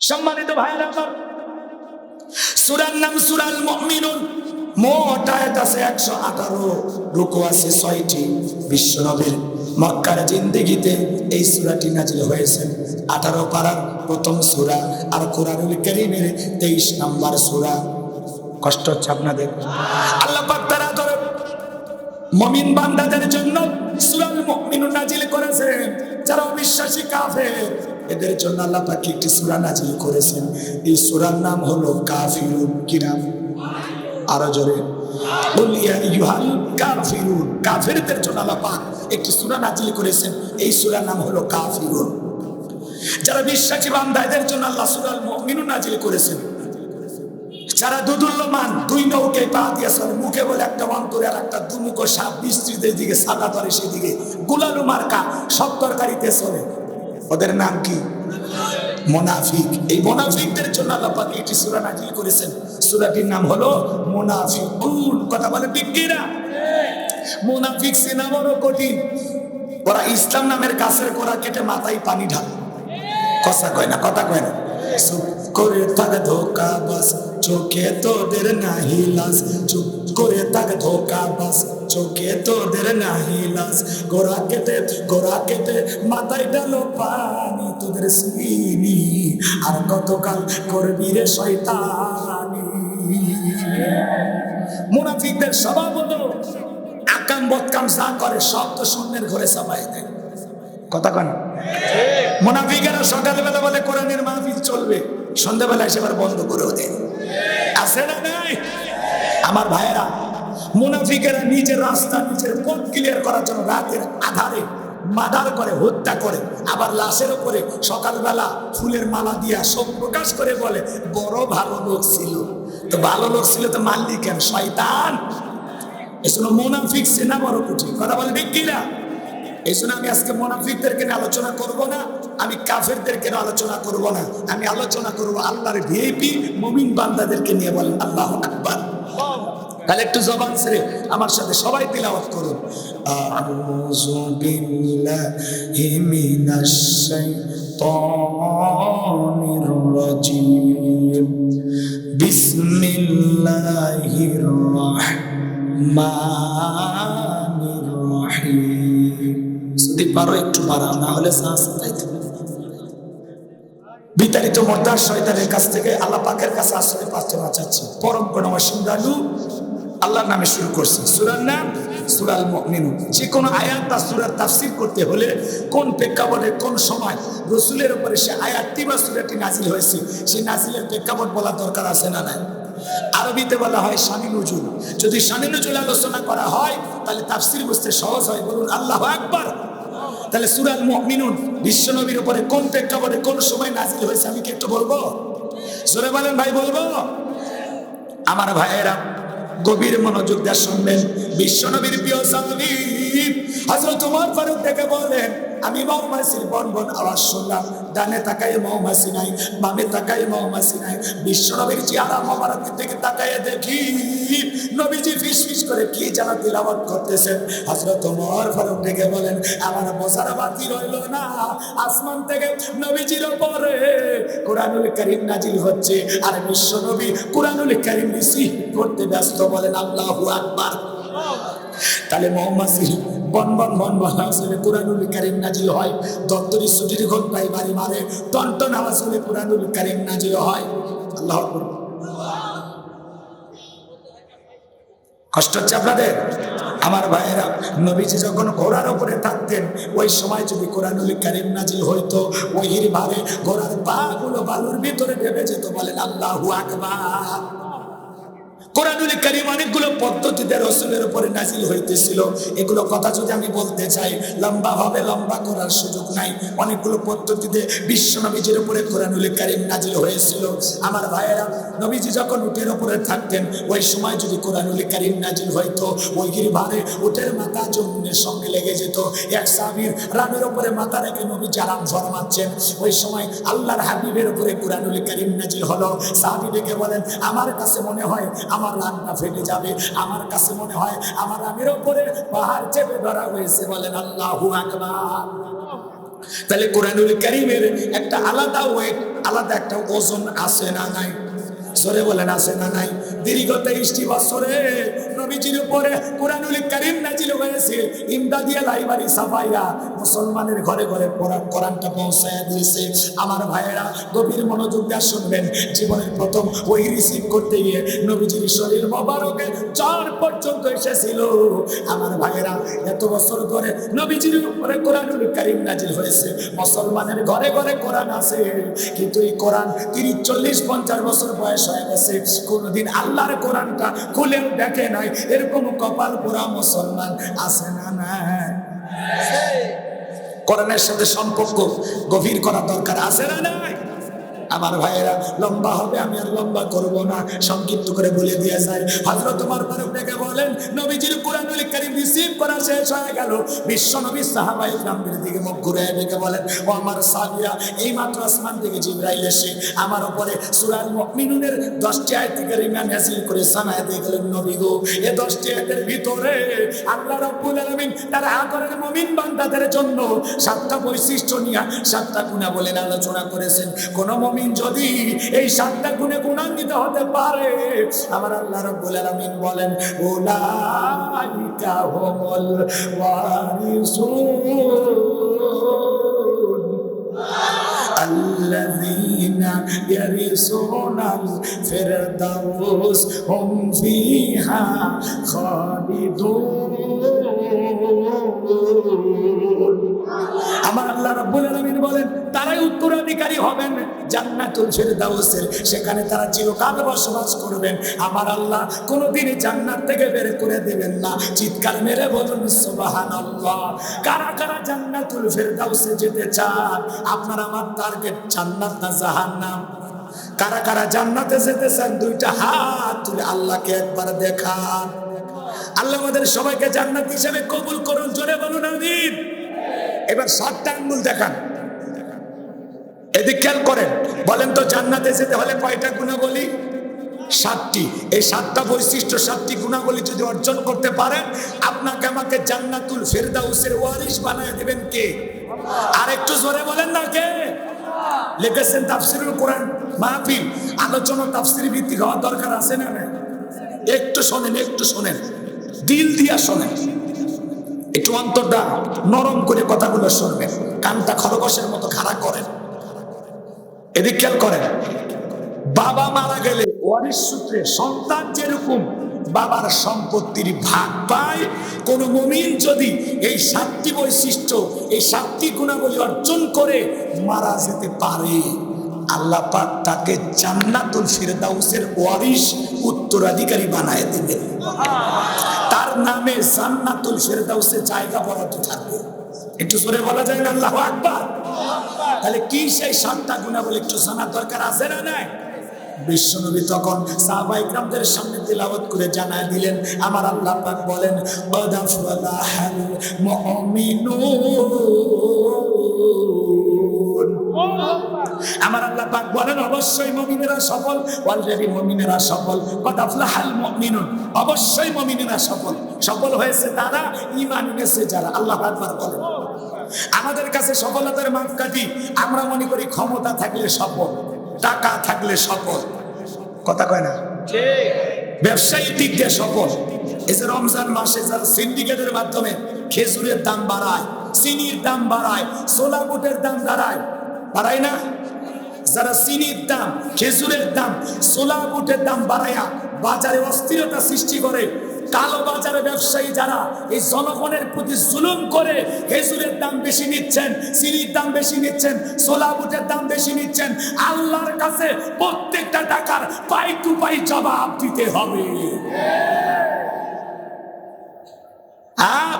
সম্মানিত ভাইরা আমার, সূরার নাম সূরাল মুমিনুন। মোট আয়াত আছে 118, রুকু আছে 6টি। বিশ্বনবীর মক্কার জিন্দেগিতে এই সূরাটি নাজিল হয়েছে। 18 পারার প্রথম সূরা, আর কোরআনুল কারীমের 23 নম্বর সূরা। কষ্ট হচ্ছে আপনাদের? আল্লাহ পাক তারা ধরে মুমিন বান্দাদের জন্য সূরাল মুমিনুন নাজিল করেছেন। যারা অবিশ্বাসী কাফের, এদের জন্য আল্লাহ পাক একটি সূরা নাজিল করেছেন। এই সূরার নাম হলো কাফিরুন। কি নাম? আরো জোরে বল, ইয়া আইয়ুহাল কাফিরুন। কাফেরদের জন্য আল্লাহ পাক একটি সূরা নাজিল করেছেন। এই সূরার নাম হলো কাফিরুন। যারা বিশ্বাসী বান্দা, এদের জন্য আল্লাহ সূরাল মুমিনুন নাজিল করেছেন। যারা দুদুল্যমান, দুই নৌকায় পা দিয়ে চলে, মুখে বলে একটা, অন্তরে আর একটা, দুমুখো সাপ বৃষ্টিদের দিকে সাদা ধরে সেদিকে গুলালু মার্কা সব তরকারিতে চলে, ওদের নাম কি? মুনাফিক। এই মুনাফিকদের জন্য আল্লাহ পাক একটি সূরা নাজিল করেছেন। সূরাটির নাম হলো মুনাফিকুন। কথা বলে বিজ্ঞানীরা, মুনাফিক চেনা বড় কঠিন। ওরা ইসলাম নামের গাছের গোড়া কেটে মাথায় পানি ঢালে। কথা কয় না, কথা কয় না। চুপ করে থাক ধোকা বাস, চোখে তোদের নাহি লাজ। চুপ করে থাক ধোকা বাস, চোখে তোদের নাহি লাজ। গোড়া কেটে মাথায় ডালো পানি, তোদের সিনি আর কতকাল করবি রে শয়তানি। মুনাফিকদের স্বভাব হলো আকাম বদকাম যা করে সব তো শূন্যের ঘরে চাপাই দেয়। কথা কন? মুনাফিকেরা সকালবেলা বলে কোরআনের মাহফিল চলবে, সন্ধ্যাবেলা এসে আবার বন্ধ করেও দেয়। আছে না নাই? আমার ভাইয়েরা, মুনাফিকেরা নিজের রাস্তা, নিজের পথ ক্লিয়ার করার জন্য রাতের আধারে মার্ডার করে, হত্যা করে, আবার লাশের উপরে সকালবেলা ফুলের মালা দিয়া শোক প্রকাশ করে বলে বড় ভালো লোক ছিল। তো ভালো লোক ছিল তো মারলি কেন? শয়তান। এজন্য মুনাফিক চেনা বড় কঠিন। কথা বলে ঠিক কিনা? এই জন্য আমি আজকে মুনাফিকদেরকে নিয়ে আলোচনা করব না, আমি কাফেরদেরকে নিয়ে আলোচনা করব না, আমি আলোচনা করব আল্লাহর ভিআইপি মুমিন বান্দাদেরকে নিয়ে। বলেন আল্লাহু আকবার। তাহলে একটু জবান ছেড়ে আমার সাথে সবাই তিলাওয়াত করুন। আউযু বিল্লাহি মিনাশ শাইতানির রাজিম। বিসমিল্লাহির রাহমানির রাহিম। যদি পারো একটু বাড়াও, না হলে শ্বাস চাইতে। বিতাড়িত মুর্দার শয়তানের কাছ থেকে আল্লাহ পাকের কাছে আশ্রয় প্রার্থনা চাচ্ছি। পরম করুণাময় সিন্ধালু আল্লাহর নামে শুরু করছি। সূরার নাম সূরাল মুমিনুন। যে কোনো আয়াত বা সূরার তাফসীর করতে হলে কোন প্রেক্ষাপটে, কোন সময় রাসূলের উপরে সে আয়াতটি বা সূরাটি নাজিল হয়েছে, সেই নাজিলের প্রেক্ষাপট বলা দরকার আছে না নাই? আরবিতে বলা হয় শানি নুজুল। যদি শানি নুজুল আলোচনা করা হয় তাহলে তাফসীর বুঝতে সহজ হয়। বলুন আল্লাহু আকবার। তাহলে সূরাল মুমিনুন বিশ্বনবীর উপরে কোন প্রেক্ষাপটে, কোন সময় নাজিল হয়েছে আমি কি একটু বলবো? জোরে বলেন ভাই, বলবো? আমার ভাইয়েরা গভীর মনোযোগ দিয়ে শুনবেন। বিশ্বনবীর প্রিয় সাহাবী হযরত ওমর ফারুক থেকে বলেন, আমি মৌমাছির বনবন আওয়াজ শুনলাম। ডানে তাকাই মৌমাছি নাই, বামে তাকাই মৌমাছি নাই। বিশ্বনবীর চেহারা মোবারকের দিকে তাকাইয়ে দেখি নবীজি ফিসফিস করে কি যেন তিলাওয়াত করতেছেন। হযরত ওমর ফারুক থেকে বলেন, আমার বোঝার বাকি রইল না, আসমান থেকে নবীজির উপরে কোরআনুল কারীম নাজিল হচ্ছে, আর বিশ্বনবী কোরআনুল কারীম রিসিভ করতে ব্যস্ত। বলেন আল্লাহু আকবার। তাহলে মৌমাছি বনবন আসলে কোরআনুল কারীম নাজিল হয়। দপ্তরি ছুটির ঘন্টায় বাড়ি মারে টনটন আওয়াজ হলে কোরআনুল কারীম নাজিল হয়। আল্লাহু আকবার। কষ্ট হচ্ছে আপনাদের? আমার ভাইয়েরা, নবীজি যখন ঘোড়ার উপরে থাকতেন, ওই সময় যদি কোরআনুল কারীম নাজিল হইতো, ওহির ভারে ঘোড়ার পা গুলো বালুর ভিতরে ডেবে যেত। বলেন আল্লাহু আকবার। কোরআনুল কারীম অনেকগুলো পদ্ধতিতে রাসূলের উপরে নাজিল হইতেছিল। এগুলো কথা যদি আমি বলতে চাই লম্বা হবে, লম্বা করার সুযোগ নাই। অনেকগুলো পদ্ধতিতে বিশ্বনবীজির উপরে কোরআনুল কারীম নাজিল হয়েছিল। আমার ভাইয়েরা, নবীজি যখন উটের উপরে থাকতেন, ওই সময় যদি কোরআনুল কারীম নাজিল হইতো, ওহির ভারে উটের মাথা জমিনের সঙ্গে লেগে যেত। এক সাহাবীর রানের উপরে মাথা রেখে নবীজি আরাম ফরমাচ্ছেন, ওই সময় আল্লাহর হাবিবের উপরে কোরআনুল কারীম নাজিল হলো। সাহাবী ডেকে বলেন, আমার কাছে মনে হয় আমার রানটা ফেটে যাবে, আমার কাছে মনে হয় আমার রানের উপরে পাহাড় চেপে ধরা হয়েছে। বলেন আল্লাহু আকবার। তাহলে কোরআনুল কারীমের একটা আলাদা ওয়েট আলাদা একটা ওজন আছে না নাই? জোরে বলেন আছে না নাই? দীর্ঘ 23টি বছরে নবীজির উপরে কুরআনুল কারীম নাজিল হয়েছে, ইমদাদিয়া লাইব্রেরি সাফাইয়া মুসলমানের ঘরে ঘরে কোরআনটা পৌঁছায় দিয়েছে। আমার ভাইয়েরা গভীর মনোযোগ দিয়ে শুনবেন। জীবনের প্রথম ওই রিসিভ করতে গিয়ে নবীজির শরীর মোবারকে জ্বর পর্যন্ত এসেছিল। আমার ভাইয়েরা এত বছর ধরে নবীজির উপরে কুরআনুল কারীম নাজিল হয়েছে, মুসলমানের ঘরে ঘরে কোরআন আছে, কিন্তু এই কোরআন 30, 40, 50 বছর বয়স হয়ে গেছে, কোনদিন আল্লাহর কোরআনটা খুলেও দেখে নাই। এরকম কপাল পোড়া মুসলমান আছে না নাই? কোরআনের সাথে সম্পর্ক গভীর করা দরকার আছে না নাই? আমার ভাইয়েরা লম্বা হবে, আমি আর লম্বা করব না, সংক্ষিপ্ত করে বলে দিয়ে যায়। হযরত ওমর ফারুক ডেকে বলেন, নবীজির কুরআনুল কারীম রিসিভ করা শেষ হয়ে গেল। বিশ্ব নবী সাহাবায়ে কিরামদের দিকে মুখ ঘুরিয়ে ডেকে বলেন, ও আমার সাহাবীরা, এই মাত্র আসমান থেকে জিবরাইল এসে আমার উপরে সূরা মুমিনুনের 10টি আয়াত কারিমা নাযিল করে জানায় দিয়ে গেলেন, নবী গো, এই 10টি আয়াতের ভিতরে আল্লাহ রাব্বুল আলামিন তার আদরের মুমিন বান্দাদের জন্য 7টা বৈশিষ্ট্য নিয়ে 7টা গুনাহ বলেন আলোচনা করেছেন। কোন যদি এই 7টা গুণে গুণান্বিত হতে পারে, আমার আল্লাহ রাব্বুল আলামিন বলেন, উলাইকা হুমুল ওয়ারিসুন আল্লাযীনা ইয়ারিসুনাল ফিরদাউস হুম ফিহা খালিদুন। আমার আল্লাহ রাব্বুল আলামিন বলেন, তারাই উত্তরাধিকারী হবেন জান্নাতুল ফিরদাউসের, সেখানে তারা চিরকাল বসবাস করবেন। আমার আল্লাহ কোনোদিনই জান্নাত থেকে বের করে দিবেন না। চিৎকার মেরে বলুন সুবহানাল্লাহ। কারা কারা জান্নাতুল ফিরদাউসে যেতে চান? আপনার আমার টার্গেট জান্নাত না জাহান্নাম? কারা কারা জান্নাতে যেতে চান? 2টা হাত তুলে আল্লাহকে একবার দেখান। আল্লাহ আমাদের সবাইকে জান্নাত হিসেবে কবুল করুন, জোরে বলুন আমিন। এবার 7টা আঙ্গুল দেখান, এদিক খেয়াল করেন। বলেন তো জান্নাতে যেতে হলে কয়টা গুণাবলী? 7টি। এই 7টা বৈশিষ্ট্য, 7টি গুণাবলী যদি অর্জন করতে পারেন, আপনাকে আমাকে জান্নাতুল ফিরদাউসের ওয়ারিস বানায় দিবেন কে? আর একটু জোরে বলেন না কে? লিখেছেন তাফসীরুল কোরআন মাহফিল, আলোচনা তাফসীর ভিত্তিক হওয়ার দরকার আছে না? একটু শোনেন, একটু শোনেন, দিল দিয়া শোনেন, একটু অন্তরটা নরম করে কথাগুলো শুনবেন, কানটা খরগোশের মতো খাড়া করেন। এদিক খেয়াল করেন। বাবা মারা গেলে ওয়ারিশ সূত্রে সন্তান যেরকম বাবার সম্পত্তির ভাগ পায়, কোন মুমিন যদি এই 7টি বৈশিষ্ট্য, এই 7টি গুণাবলী অর্জন করে মারা যেতে পারে, আল্লাহ পাক তাকে জান্নাতুল ফিরদাউসের ওয়ারিশ উত্তরাধিকারী বানায় দিবেন। তার নামে জান্নাতুল ফিরদাউসে জায়গা বরাদ্দ থাকবে। একটু জোরে বলা যায় না আল্লাহু আকবার? তাহলে কি সেই 7টা গুণাবলী একটু জানার দরকার আছে না নাই? বিশ্বনবী তখন সাহাবায়ে কিরামদের সামনে তেলাওয়াত করে জানায় দিলেন, আমার আল্লাহ পাক বলেন, ওয়াদাফলাহাল মুমিনুন। আমার আল্লাহ পাক বলেন, অবশ্যই মুমিনেরা সফল। অলরেডি মুমিনেরা সফল। ওয়াদাফলাহাল মুমিনুন, অবশ্যই মুমিনেরা সফল। সফল হয়েছে তারা, ঈমান এনেছে যারা। আল্লাহ আকবার বলেন। আমাদের কাছে সফলতার মাপকাঠি, আমরা মনে করি ক্ষমতা থাকলে সফল, টাকা থাকলে সফল। কথা কয় না? ব্যবসায়িক দিক দিয়ে সফল। এই যে রমজান মাসে যারা সিন্ডিকেটের মাধ্যমে খেজুরের দাম বাড়ায়, চিনির দাম বাড়ায়, ছোলা বুটের দাম বাড়ায় না? যারা চিনির দাম, খেজুরের দাম, ছোলা বুটের দাম বাড়ায়া বাজারে অস্থিরতা সৃষ্টি করে, কালো বাজারে ব্যবসায়ী যারা এই জনগণের প্রতি জুলুম করে খেজুরের দাম বেশি নিচ্ছেন, চিনির দাম বেশি নিচ্ছেন, ছোলা বুটের দাম বেশি নিচ্ছেন, আল্লাহর কাছে প্রত্যেকটা টাকার পাই টু পাই জবাব দিতে হবে।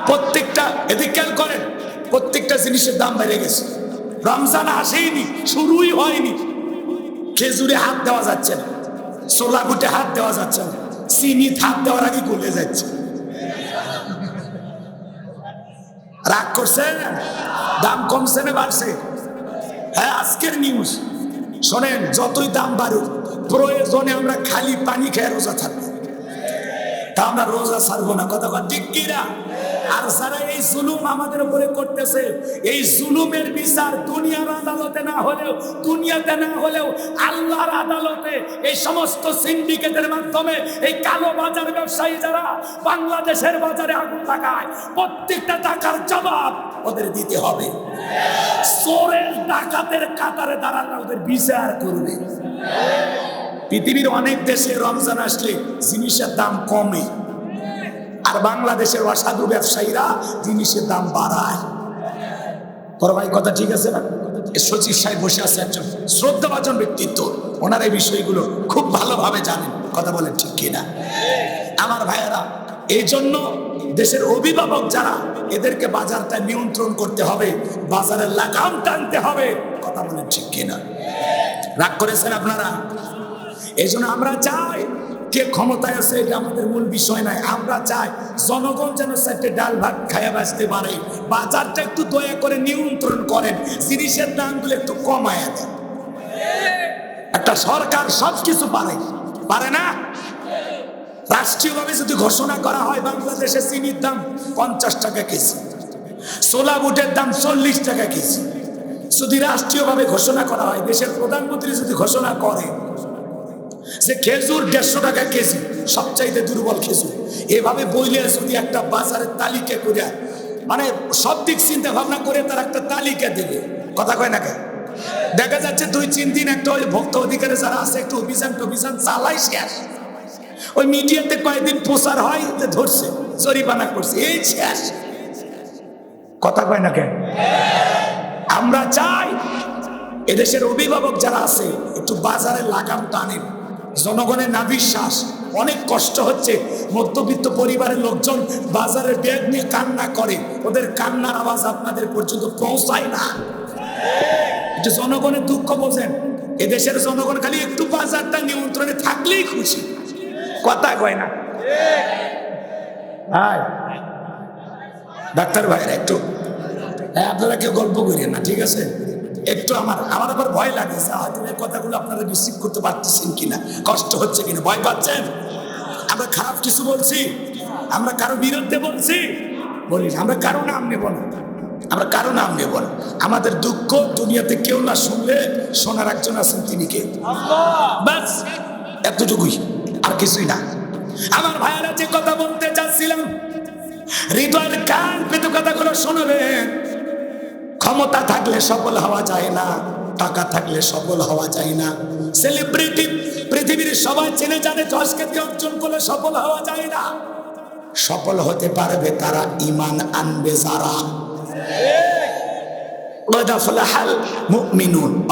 প্রত্যেকটা, এদিকে খেয়াল করেন, প্রত্যেকটা জিনিসের দাম বেড়ে গেছে। রমজান আসেইনি, শুরুই হয়নি, খেজুরে হাত দেওয়া যাচ্ছে না, ছোলা বুটে হাত দেওয়া যাচ্ছে না, চিনি হাত দেওয়ার আগে গলে যাচ্ছে। রাগ করছে? দাম কমছে না বাড়ছে? হ্যাঁ, আজকের নিউজ শোনেন। যতই দাম বাড়ুক, প্রয়োজনে আমরা খালি পানি খেয়ে রোজা থাকবো, তা আমরা রোজা ছাড়বো না। কথা ঠিক কিনা? আর যারা এই জুলুম আমাদের উপরে করতেছে, এই জুলুমের বিচার দুনিয়ার আদালতে না হলেও, দুনিয়াতে না হলেও আল্লাহর আদালতে এই সমস্ত সিন্ডিকেটের মাধ্যমে এই কালো বাজার ব্যবসায়ী যারা বাংলাদেশের বাজারে আগুন লাগায়, প্রত্যেকটা টাকার জবাব ওদের দিতে হবে। চোরের ডাকাতের কাতারে দাঁড়ালে ওদের বিচার করবে। পৃথিবীর অনেক দেশে রমজান আসলে জিনিসের দাম কমে, আর বাংলাদেশের অসাধু ব্যবসায়ীরা জিনিসের দাম বাড়ায়। তোর ভাই কথা ঠিক আছে না? সচিব সাহেব বসে আছে, একজন শ্রদ্ধাভাজন ব্যক্তিত্ব, ওনার এই বিষয়গুলো খুব ভালোভাবে জানেন। কথা বলেন ঠিক কিনা আমার ভাইয়েরা? এই জন্য দেশের অভিভাবক যারা, এদেরকে বাজারটা নিয়ন্ত্রণ করতে হবে, বাজারের লাগাম টানতে হবে। কথা বলেন ঠিক কিনা? রাগ করেছেন আপনারা? এই জন্য আমরা চাই, কে ক্ষমতায় আছে এটা আমাদের মূল বিষয় নয়। আমরা চাই জনগণ যেন চারটে ডাল ভাত খাইয়া বাঁচতে পারে। বাজারটা একটু দয়া করে নিয়ন্ত্রণ করেন, জিনিসের দামগুলো একটু কমায়া দেন। একটা সরকার সবকিছু পারে না। রাষ্ট্রীয়ভাবে যদি ঘোষণা করা হয় বাংলাদেশে চিনির দাম 50 টাকা কেজি, ছোলা বুটের দাম 40 টাকা কেজি, যদি রাষ্ট্রীয়ভাবে ঘোষণা করা হয়, দেশের প্রধানমন্ত্রী যদি ঘোষণা করে যে খেজুর 150 টাকা কেজি, সবচাইতে দুর্বল খেজুর, এভাবে বইলে যদি একটা বাজারের তালিকা করে, মানে সব দিক চিন্তা ভাবনা করে তার একটা তালিকা দেবে। কথা কয় না কেন? দেখা যাচ্ছে 2-3 দিন একটা ওই ভোক্তা অধিকারে যারা আছে একটু অভিযান চালাই, শেষ। ওই মিডিয়াতে কয়েকদিন প্রচার হয় যে ধরছে, জরিমানা করছে, এই শেষ। কথা কয় না কেন? আমরা চাই এদেশের অভিভাবক যারা আছে একটু বাজারে লাগাম টানেন। জনগণের না বিশ্বাস, অনেক কষ্ট হচ্ছে, মধ্যবিত্ত পরিবারের লোকজন বাজারে ব্যাগ নিয়ে কান্না করে, ওদের কান্নার আওয়াজ আপনাদের পর্যন্ত পৌঁছায় না। একটু জনগণের দুঃখ বোঝেন। এদেশের জনগণ খালি একটু বাজারটা নিয়ন্ত্রণে থাকলেই খুশি। কথা কয় না? ডাক্তার ভাইরা একটু, আপনারা কেউ গল্প করেন না, ঠিক আছে? একটু আমার আবার ভয় লাগে, হয়তো এই কথাগুলো আপনারা রিসিভ করতে পারতেছেন কিনা, কষ্ট হচ্ছে কিনা, ভয় পাচ্ছেন? আমরা খারাপ কিছু বলছি? আমরা কারো বিরুদ্ধে বলছি? বলিস আমরা কারো নাম নেব না, আমরা কারো নাম নেব না। আমাদের দুঃখ দুনিয়াতে কেউ না শুনলে শোনার একজন আছেন, তিনি কে? বাস এতটুকুই, আর কিছুই না। আমার ভাইয়েরা যে কথা বলতে চাচ্ছিলাম, হৃদয়ের কান পেতে কথাগুলো শুনবেন। ক্ষমতা থাকলে সফল হওয়া যায় না, টাকা থাকলে সফল হওয়া যায় না। সেলিব্রিটি পৃথিবীর সবাই চেনে জানে, যশ খ্যাতি অর্জন করলে সফল হওয়া যায় না। সফল হতে পারবে তারা ঈমান আনবে যারা।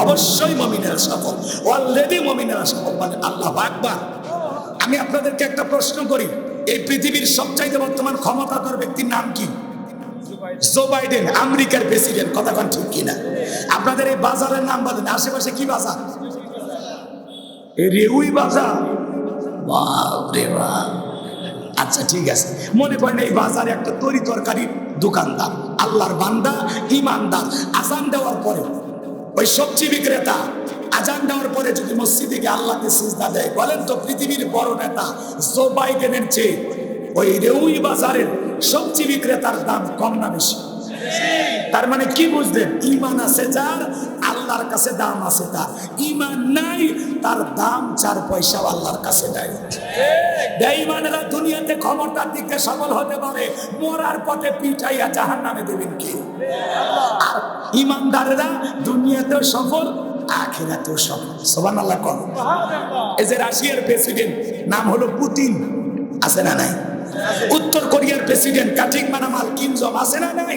অবশ্যই মুমিনেরা সফল, অলরেডি মুমিনেরা সফল। মানে আল্লাহু আকবার। আমি আপনাদেরকে একটা প্রশ্ন করি, এই পৃথিবীর সবচাইতে বর্তমান ক্ষমতাধর ব্যক্তির নাম কি? জো বাইডেন, আমেরিকার প্রেসিডেন্ট। কথা কোন ঠিক কিনা? আপনাদের এই বাজারের নাম বলেন, আশেপাশে কি বাজার? এই রেউই বাজার। বাপরে বাপ। আচ্ছা ঠিক আছে, মনে করেন এই বাজারে একটা তরি তরকারি দোকানদার, আল্লাহর বান্দা, ইমানদার, আজান দেওয়ার পরে ওই সবজি বিক্রেতা আজান দেওয়ার পরে যদি মসজিদে গিয়ে আল্লাহকে সিজদা দেয়, বলেন তো পৃথিবীর বড় নেতা জো বাইডেনের চেয়ে ওই রেউই বাজারের সবজি বিক্রেতার দাম কম না বেশি? তার মানে কি বুঝলেন? ঈমান আছে যার, আল্লাহর কাছে দাম আছে তার। ঈমান নাই, তার দাম 4 পয়সা আল্লাহর কাছে নাই। বেঈমানেরা দুনিয়াতে ক্ষমতার দিকে সফল হতে পারে, মরার পথে পিটাইয়া জাহান্নামে দেবেন কে? আর ঈমানদারেরা দুনিয়াতেও সফল, আখিরাতেও সফল। সুবহানাল্লাহ কোন? এই যে রাশিয়ার প্রেসিডেন্ট নাম হলো পুতিন, আছে না নাই? উত্তর কোরিয়ার প্রেসিডেন্ট কাটিংমানামাল কিম জং, আছে না নাই?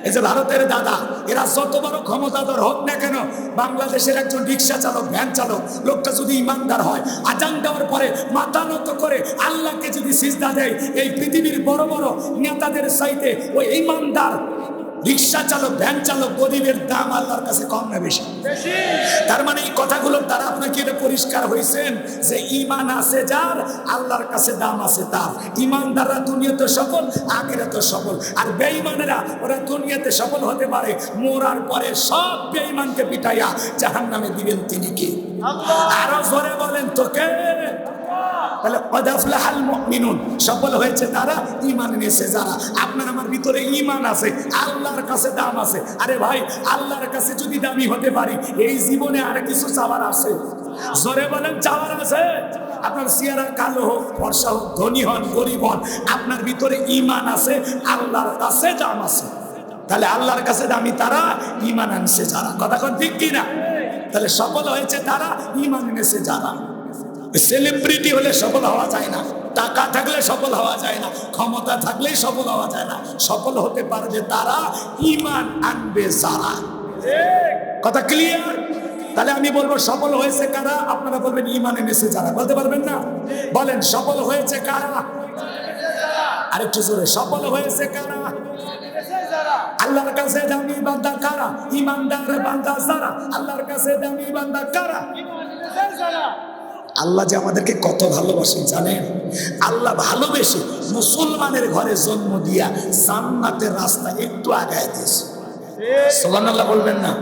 এই যে ভারতের দাদা, এরা যত বড় ক্ষমতাধর হোক না কেন, বাংলাদেশের একজন রিক্সা চালক, ভ্যান চালক, লোকটা যদি ইমানদার হয়, আজান দেওয়ার পরে মাথা নত করে আল্লাহকে যদি সিজদা দেয়, এই পৃথিবীর বড় বড় নেতাদের চাইতে ওই ইমানদার রিক্সা চালক, ভ্যান চালক, গরিবের দাম আল্লাহর কাছে কম না বেশি? তার মানে এই কথাগুলোর দ্বারা আপনাকে এটা পরিষ্কার হয়েছেন যে ঈমান আছে যার, আল্লাহর কাছে দাম আছে তার। ঈমানদাররা দুনিয়াতে সফল, আখিরাতে সফল। আর বেঈমানেরা ওরা দুনিয়াতে সফল হতে পারে, মরার পরে সব বেঈমানকে পিটাইয়া জাহান্নামে দিবেন তিনি কে? আরো জোরে বলেন তো কে? তাহলে কদ আফলাহাল মুমিনুন, সফল হয়েছে তারা ঈমান এনেছে যারা। আপনার আমার ভিতরে ঈমান আছে, আল্লাহর কাছে দাম আছে। আরে ভাই, আল্লাহর কাছে যদি দামি হতে পারি, এই জীবনে আর কিছু চাওয়ার আছে? জোরে বলেন, চাওয়ার আছে? আপনার চেহারা কালো হোক, ফর্সা হোক, ধনী হন, গরিব হন, আপনার ভিতরে ঈমান আছে, আল্লাহর কাছে দাম আছে। তাহলে আল্লাহর কাছে দামি তারা, ঈমান আনছে যারা। কথা কোন ঠিক কিনা? তাহলে সফল হয়েছে তারা, ঈমান এনেছে যারা। সেলিব্রিটি হলে সফল হওয়া যায় না, টাকা থাকলে সফল হওয়া যায় না, ক্ষমতা থাকলেই সফল হওয়া যায় না। সফল হতে পারবে তারা, ঈমান আনবে যারা। কথা ক্লিয়ার? তাহলে আমি বলবো সফল হয়েছে কারা, আপনারা বলবেন ঈমান এনেছে যারা। বলতে পারবেন না? বলেন সফল হয়েছে কারা? আরেকটু জোরে, সফল হয়েছে কারা? আল্লাহর কাছে দামি বান্দা কারা? ঈমানদার বান্দা যারা। আল্লাহর কাছে দামি বান্দা কারা? আল্লাহ যে আমাদেরকে কত ভালোবাসেন জানেন? আল্লাহ ভালোবেসে মুসলমানের ঘরে জন্ম দিয়া জান্নাতের রাস্তা একটু আগায় দিয়েছে। সুবহানাল্লাহ বলবেন না?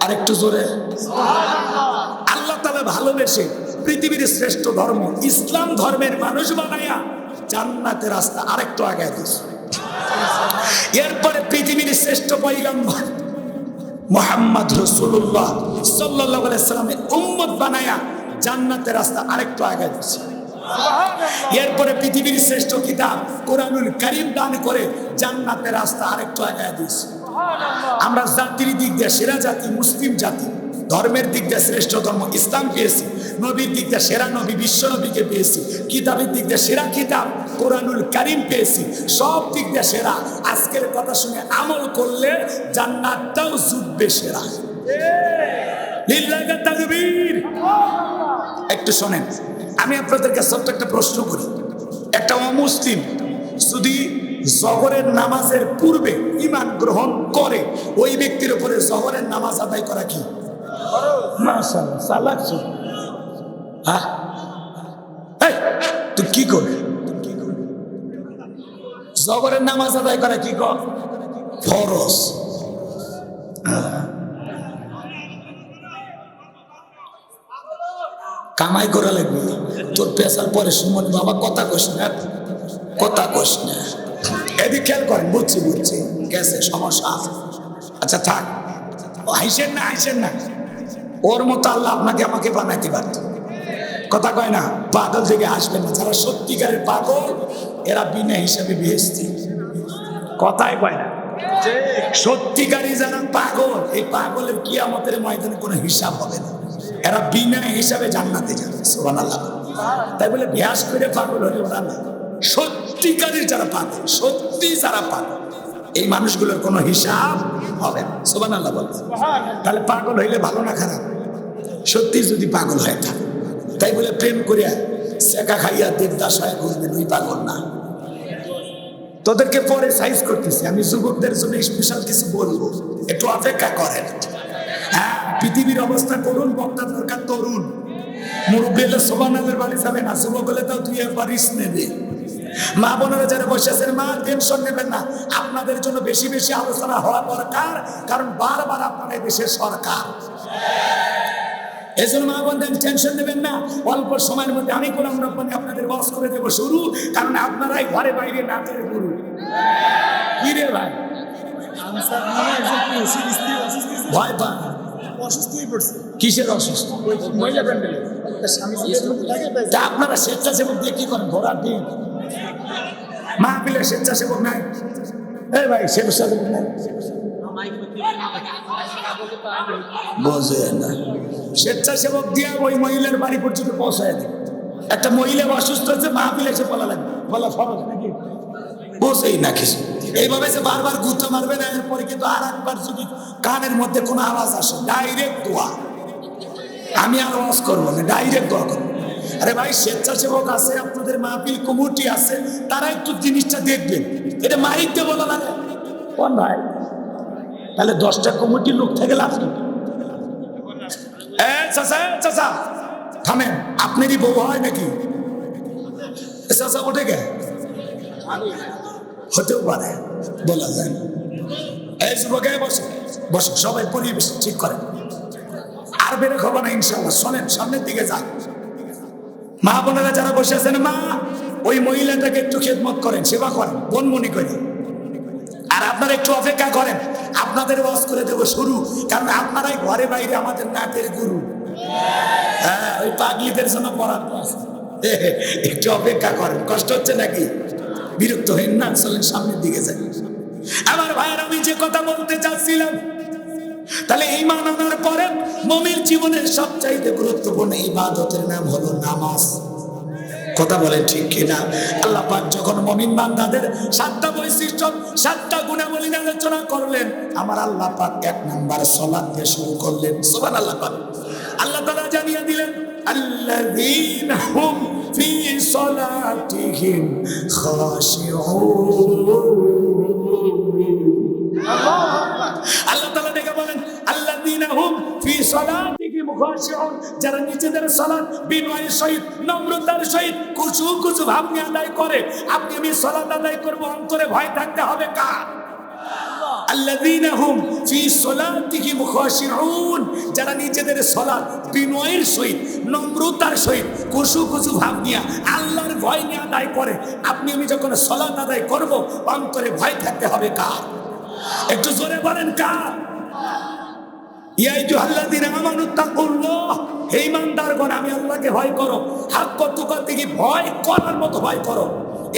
আরেকটু জোরে। আল্লাহ তাআলা ভালোবেসে পৃথিবীর শ্রেষ্ঠ ধর্ম ইসলাম ধর্মের মানুষ বানায়া জান্নাতের রাস্তা আরেকটু আগায় দিয়েছে। এরপরে পৃথিবীর শ্রেষ্ঠ পয়গম্বর মুহাম্মদ রাসূলুল্লাহ সাল্লাল্লাহু আলাইহি সাল্লামের উম্মত বানায়া জান্নাতের রাস্তা আরেকটু আগায় দিয়েছে। এরপরে পৃথিবীর শ্রেষ্ঠ কিতাব কোরআনুল কারীম দান করে জান্নাতের রাস্তা আরেকটু আগায় দিয়েছে। আমরা জাতির দিক দিয়ে সেরা জাতি মুসলিম জাতি, ধর্মের দিক দিয়ে শ্রেষ্ঠ ধর্ম ইসলাম পেয়েছি, নবীর দিক দিয়ে সেরা নবী বিশ্ব নবীকে পেয়েছি, কিতাবের দিক দিয়ে সেরা কিতাব কোরআনুল কারীম পেয়েছি, সব দিক দিয়ে সেরা। আজকের কথা শুনে আমল করলে জান্নাতটাও জুটবে সেরা। লিল্লাহি তাকবীর। একটু শোনেন, আমি আপনাদেরকে ছোট্ট একটা প্রশ্ন করি। একটা অমুসলিম যদি জহরের নামাজের পূর্বে ঈমান গ্রহণ করে, ওই ব্যক্তির উপরে জহরের নামাজ আদায় করা কি মাশাআল্লাহ সালাত? হ্যাঁ, তুই কি কর? জহরের নামাজ আদায় করা কি কর? ফরজ। কামাই করা লাগবে তোর পেশার পরে সুমন বাবা কথা কইস না, কথা কইস না। এদিকে খেয়াল করেন, বুঝছি বুঝছি গেছে সমস্যা। আচ্ছা থাক, হাসেন না হাসেন না। ওর মতো আল্লাহ আপনাকে আমাকে বানাইতে পারত। কথা কয় না, পাগল থেকে আসবেন না। যারা সত্যিকারের পাগল এরা বিনা হিসাবে বেহেশতি। কথাই কয় না, সত্যিকারী যারা পাগল, এই পাগলের কিয়ামতের ময়দানে কোনো হিসাব হবে না। এরা বিনা হিসাবে জান্নাতে যাবে। সুবহানাল্লাহ। তাই বলে বিয়াস করে পাগল হলে ওরা না, সত্যিকারী যারা পাগল, সত্যি যারা পাগল, এই মানুষগুলোর কোনো হিসাব হবে না। সুবহানাল্লাহ বল। তাহলে পাগল হইলে ভালো না খারাপ? সত্যি যদি পাগল হয়ে থাকে, তাই বলে প্রেম করিয়া সেকা খাইয়া দেবদাস হয়ে ঘুরবেন, ওই পাগল না। তোদেরকে পরে সাইজ করতেছি, আমি যুবকদের জন্য স্পেশাল কিছু বলবো, একটু অপেক্ষা করেন। হ্যাঁ, পৃথিবীর অবস্থা করুন, বক্তা দরকার তরুণ। মুরব্বী হলে সোবানালের বাড়ি যাবে না, যুবক হলে তাও তুই একবার রিস্ক নেবে। মা বোনেরা যারা বসে আছেন, মা টেনশন নেবেন না, আপনাদের জন্য বেশি বেশি আলোচনা হওয়া দরকার, কারণ বারবার আপনারা দেশের সরকার। এই জন্য মা বোনদের টেনশন নেবেন না, অল্প সময়ের মধ্যে আমি কোরআন রব্বানি আপনাদের ওয়াজ করে দেবো শুরু, কারণ আপনারাই ঘরে বাইরে নাচের গুরু। কি রে ভাই, ভয় পান? কিসের অসুস্থ? আপনারা স্বেচ্ছাসেবক দিয়ে কি করেন? ঘোড়ার ডিম মাহফিলে স্বেচ্ছাসেবক নাই? এই ভাই, স্বেচ্ছাসেবক নাই, বোঝে না। স্বেচ্ছাসেবক দিয়ে ওই মহিলার বাড়ি পর্যন্ত পৌঁছায় দেয়। একটা মহিলা অসুস্থ হচ্ছে, মাহফিলে এসে বলা লাগবে, বলা ফরজ নাকি? বোঝেই না কিছু। এইভাবে যে বারবার গুঁতো মারবে না, এরপরে কিন্তু আর একবার যদি কানের মধ্যে কোনো আওয়াজ আসে, ডাইরেক্ট দোয়া। আমি আর ওয়াজ করবো না, ডাইরেক্ট দোয়া করবো। আরে ভাই, স্বেচ্ছাসেবক আছে, আপনাদের মাহফিল কমিটি আছে, তারা একটু জিনিসটা দেখবেন। এটা মাইকতে বলা লাগে কোন ভাই? তাহলে 10টা কমিটির লোক থেকে লাভ নেই। চাচা থামেন, আপনারই বউ হয় নাকি? চাচা ওঠে গে, হতেও পারে, বলা যায় না। এই যুবকে বসে বসে, সবাই পরিবেশ ঠিক করেন, আর বেড়ে খবর না ইনশাল্লাহ। শোনেন, সামনের দিকে যান। মা বোনেরা যারা বসে আছেন, মা ওই মহিলাটাকে একটু খেদমত করেন, সেবা করেন, বোনমনি করে। আর আপনারা একটু অপেক্ষা করেন, আপনাদের ওয়াজ করে দেবো শুরু, কারণ আপনারাই ঘরে বাইরে আমাদের নাটের গুরু। হ্যাঁ, ওই পাগলিদের জন্য বরাদ্দ আছে। একটু অপেক্ষা করেন, কষ্ট হচ্ছে নাকি? বিরক্ত হইন না, চলেন সামনের দিকে যাই। আমার ভাইয়ের, আমি যে কথা বলতে চাচ্ছিলাম, তাহলে ঈমান আনার পরে মুমিন জীবনের সবচাইতে গুরুত্বপূর্ণ ইবাদতের নাম হলো নামাজ। কথা বলেন ঠিক কিনা? আল্লাহ পাক যখন মুমিন বান্দাদের 7টা বৈশিষ্ট্য 7টা গুণাবলী আলোচনা করলেন, আমার আল্লাহ পাক 1 নাম্বার সালাত দিয়ে শুরু করলেন। সুবহানাল্লাহ। আল্লাহ তাআলা জানিয়ে দিলেন, আল্লাযীনা হুম ফি সালাতিহিম খাশিউন। আল্লাহ তাআলা ডেকে বলেন, আল্লাযীনা হুম ফি সালাতিহিম খাশিউন, যারা নিজেদের সালাত বিনয়ের সহিত, নম্রতার সহিত, খুশু খুশু ভাব নিয়ে আদায় করে। আপনি আমি সালাত আদায় করব, অন্তরে ভয় থাকতে হবে কার? আল্লাযীনা হুম ফি সালাতিহিম খাশিউন, যারা নিজেদের সালাত বিনয়ের সহিত, নম্রতার সহিত, খুশু খুশু ভাব নিয়ে, আল্লাহর ভয় নিয়ে আদায় করে। আপনি আমি যখন সালাত আদায় করব, অন্তরে ভয় থাকতে হবে কার? একটু জোরে বলেন কার? ইয়া আইয়ুহাল্লাযীনা আমানুত্তাকুল্লাহ, হে ঈমানদারগণ, আমি আল্লাহকে ভয় করো। হাক্ক তুকাতিহি, ভয় করার মতো ভয় করো।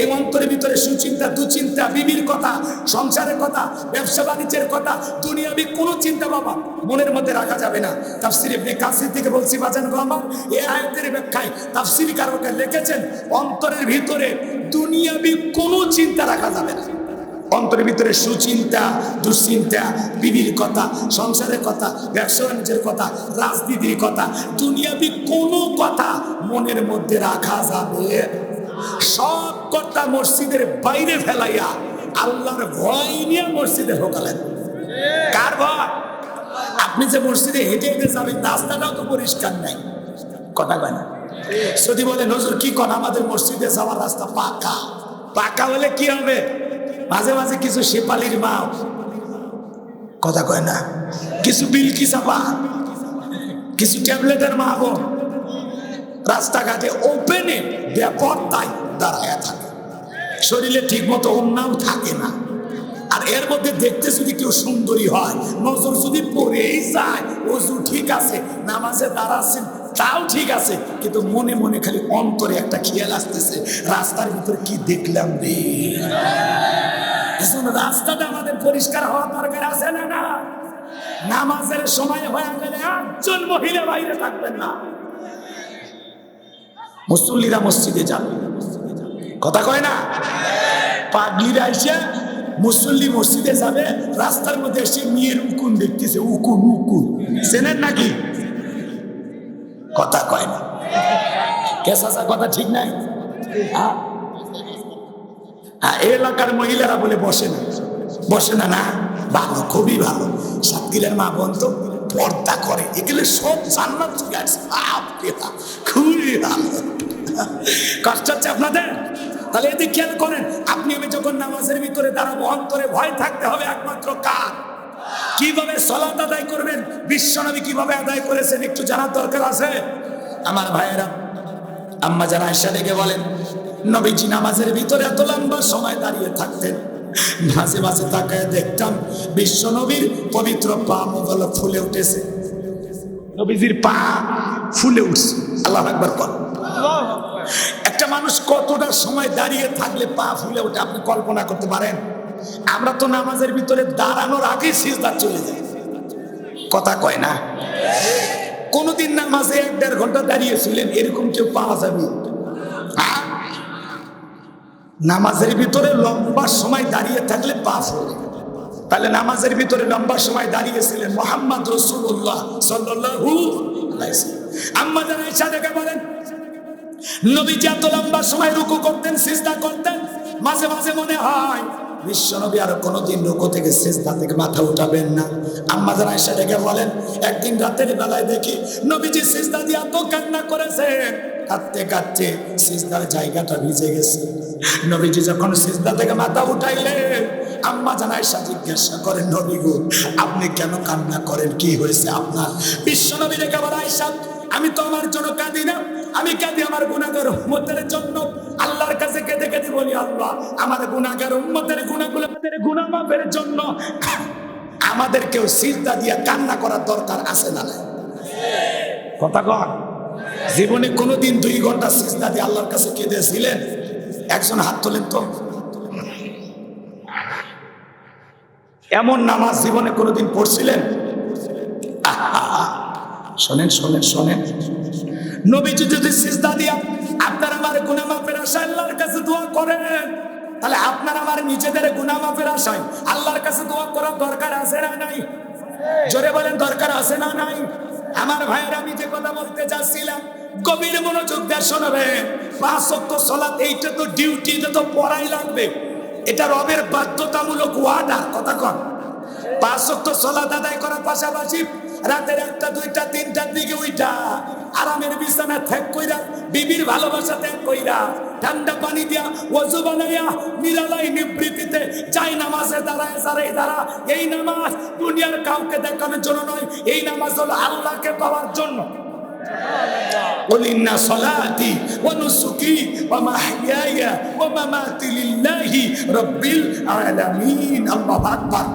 এই অন্তরের ভিতরে সুচিন্তা, দুচিন্তা, বিবির কথা, সংসারের কথা, ব্যবসা বাণিজ্যের কথা, দুনিয়াবি কোনো চিন্তা বাবা মনের মধ্যে রাখা যাবে না। তাফসীর ইবনে কাসির থেকে বলছি বাজান গো আমার, এই আয়াতের ব্যাখ্যায় তাফসীরকাররা লিখেছেন, অন্তরের ভিতরে দুনিয়াবি কোনো চিন্তা রাখা যাবে না। অন্তরের ভিতরে সুচিন্তা, দুশ্চিন্তা, বিবির কথা, সংসারের কথা, ব্যবসা বাণিজ্যের কথা, রাজনীতির কথা, দুনিয়াবি কোনো কথা মনের মধ্যে রাখা যাবে। সব কথা মসজিদের বাইরে ফেলাইয়া আল্লাহর ভয় নিয়ে মসজিদে ঢোকালেন। কার ভয়? আপনি যে মসজিদে হেঁটে হেঁটে যাবেন, রাস্তাটাও তো পরিষ্কার নাই। কথা কয় না? যদি বলে নজর কি কন, আমাদের মসজিদে যাওয়ার রাস্তা পাকা। পাকা হলে কি হবে? মাঝে মাঝে কিছু শেপালির মা, কথা কয় না, কিছু বিলকিসা পা, কিছু ট্যাবলেটের মা বোন রাস্তাঘাটে ওপেনে বেপরদায় দাঁড়ায়া থাকে, শরীরে ঠিক মতো ওন্নাও থাকে না। আর এর মধ্যে দেখতে যদি কেউ সুন্দরী হয়, নজর যদি পড়েই যায়, ওযু ঠিক আছে, নামাজে দাঁড়াচ্ছেন তাও ঠিক আছে, কিন্তু মনে মনে খালি অন্তরে একটা খেয়াল আসতেছে, রাস্তার ভিতরে কি দেখলাম রে। রাস্তাটা আমাদের পরিষ্কার হওয়া দরকার আছে না? না, নামাজের সময় হয়ে গেলে একজন মহিলা বাইরে থাকবেন না। মুসল্লিরা মসজিদে যাবে, কথা কয় না? পাগলিরা এসে মুসল্লি মসজিদে যাবে, রাস্তার মধ্যে এসে মেয়ের উকুন দেখতেছে, উকুন উকুন চেনেন নাকি? কথা কয় না। কেসাসা কথা ঠিক নাই। এলাকার মহিলারা বলে বসে না, বসে না। না, ভালো, খুবই ভালো। সাতক্ষীরার মা বোন তো পর্দা করে, এগুলো সব জান্নাত চলে আসে, খুবই ভালো। কষ্ট হচ্ছে আপনাদের? তাহলে এদিকে খেয়াল করেন, আপনি আমি যখন নামাজের ভিতরে দাঁড়াবো, অন্তরে ভয় থাকতে হবে একমাত্র কার? কিভাবে সালাত আদায় করবেন, বিশ্বনবী কিভাবে আদায় করেছেন একটু জানার দরকার আছে। আমার ভাইয়েরা, আম্মা যারা আয়েশা ডেকে বলেন, নবীজি নামাজের ভিতরে এত লম্বা সময় দাঁড়িয়ে থাকতেন, মাঝে মাঝে তাকায় দেখতাম বিশ্বনবীর পবিত্র পা মোবারক ফুলে উঠেছে। নবীজির পা ফুলে উঠছে। আল্লাহু আকবার বল। একটা মানুষ কতটা সময় দাঁড়িয়ে থাকলে পা ফুলে ওঠে আপনি কল্পনা করতে পারেন? আমরা তো নামাজের ভিতরে দাঁড়ানোর আগেই সিজদা চলে যাই, কথা কয় না? কোনদিন নামাজে 1-1.5 ঘন্টা দাঁড়িয়েছিলেন এরকম কেউ পাওয়া যাবে? নামাজের ভিতরে লম্বা সময় দাঁড়িয়ে থাকলে পা ফুলে। তাহলে নামাজের ভিতরে লম্বা সময় দাঁড়িয়েছিলেন মুহাম্মদ রাসূলুল্লাহ সাল্লাল্লাহু আলাইহি ওয়াসাল্লাম। আম্মা যারা আয়েশা ডেকে বলেন, নবীজি এত লম্বা সময় রুকু করতেন, সিজদা করতেন, মাঝে মাঝে মনে হয় বিশ্বনবী আর কোনোদিন রুকু থেকে সিজদা থেকে মাথা উঠাবেন না। আম্মা যারা আয়েশা ডেকে বলেন, একদিন রাতের বেলায় দেখি নবীজি সিজদা দিয়ে এত কান্না করেছেন, কাঁদতে কাঁদতে সিজদার জায়গাটা ভিজে গেছে। নবীজি যখন সিজদা থেকে মাথা উঠাইলেন, আম্মা জান আয়েশা জিজ্ঞাসা করেন, নবী গো আপনি কেন কান্না করেন, কি হয়েছে আপনার? বিশ্বনবী ডেকে বলেন, আয়েশা আমি তো আমার জন্য কাঁদি না, আমি কাঁদি আমার গুনাহগার উম্মতের জন্য। আল্লাহর কাছে কেঁদে কেঁদে বলি, আল্লাহ আমার গুনাহগার উম্মতের গুনাহ মাফের জন্য আমাদেরকেও সিজদা দিয়া কান্না করার দরকার আছে না? কথা কন, জীবনে কোনোদিন 2 ঘন্টা সিজদা দিয়ে আল্লাহর কাছে কেঁদেছিলেন? একজন হাত তোলেন তো। এমন নামাজ জীবনে কোনোদিন পড়ছিলেন? শোনেন শোনেন শোনেন, নবীজি যদি সিজদা দিয়া আপনার আমার গুনাহ মাফের আশায় আল্লাহর কাছে দোয়া করেন, তাহলে আপনার আমার নিজেদের গুনাহ মাফের আশায় আল্লাহর কাছে দোয়া করার দরকার আছে না নাই? জোরে বলেন, দরকার আছে না নাই? আমার ভাইয়ের, আমি যে কথা বলতে যাচ্ছিলাম, গভীর মনোযোগ দিয়ে শোনাবেন। 5 ওয়াক্ত সালাত, এইটা তো ডিউটি, এটা তো পড়াই লাগবে, এটা রবের বাধ্যতামূলক ওয়াদা। কথা কন, 5 ওয়াক্ত সালাত আদায় করার পাশাপাশি রাতের 1টা 2টা 3টার দিকে উইঠা আরামের বিছানা ত্যাগ কইরা, বিবির ভালোবাসা ত্যাগ কইরা, ঠান্ডা পানি দিয়া ওযু বানাইয়া নিরালাই নিবৃত্তিতে চাই নামাজে দাঁড়ায় দাঁড়া। এই নামাজ দুনিয়ার কাউকে দেখানোর জন্য নয়, এই নামাজ হলো আল্লাহকে পাওয়ার জন্য। قل إن صلاتي ونسكي ومحياي ومماتي لله رب العالمين। আল্লাহু আকবার।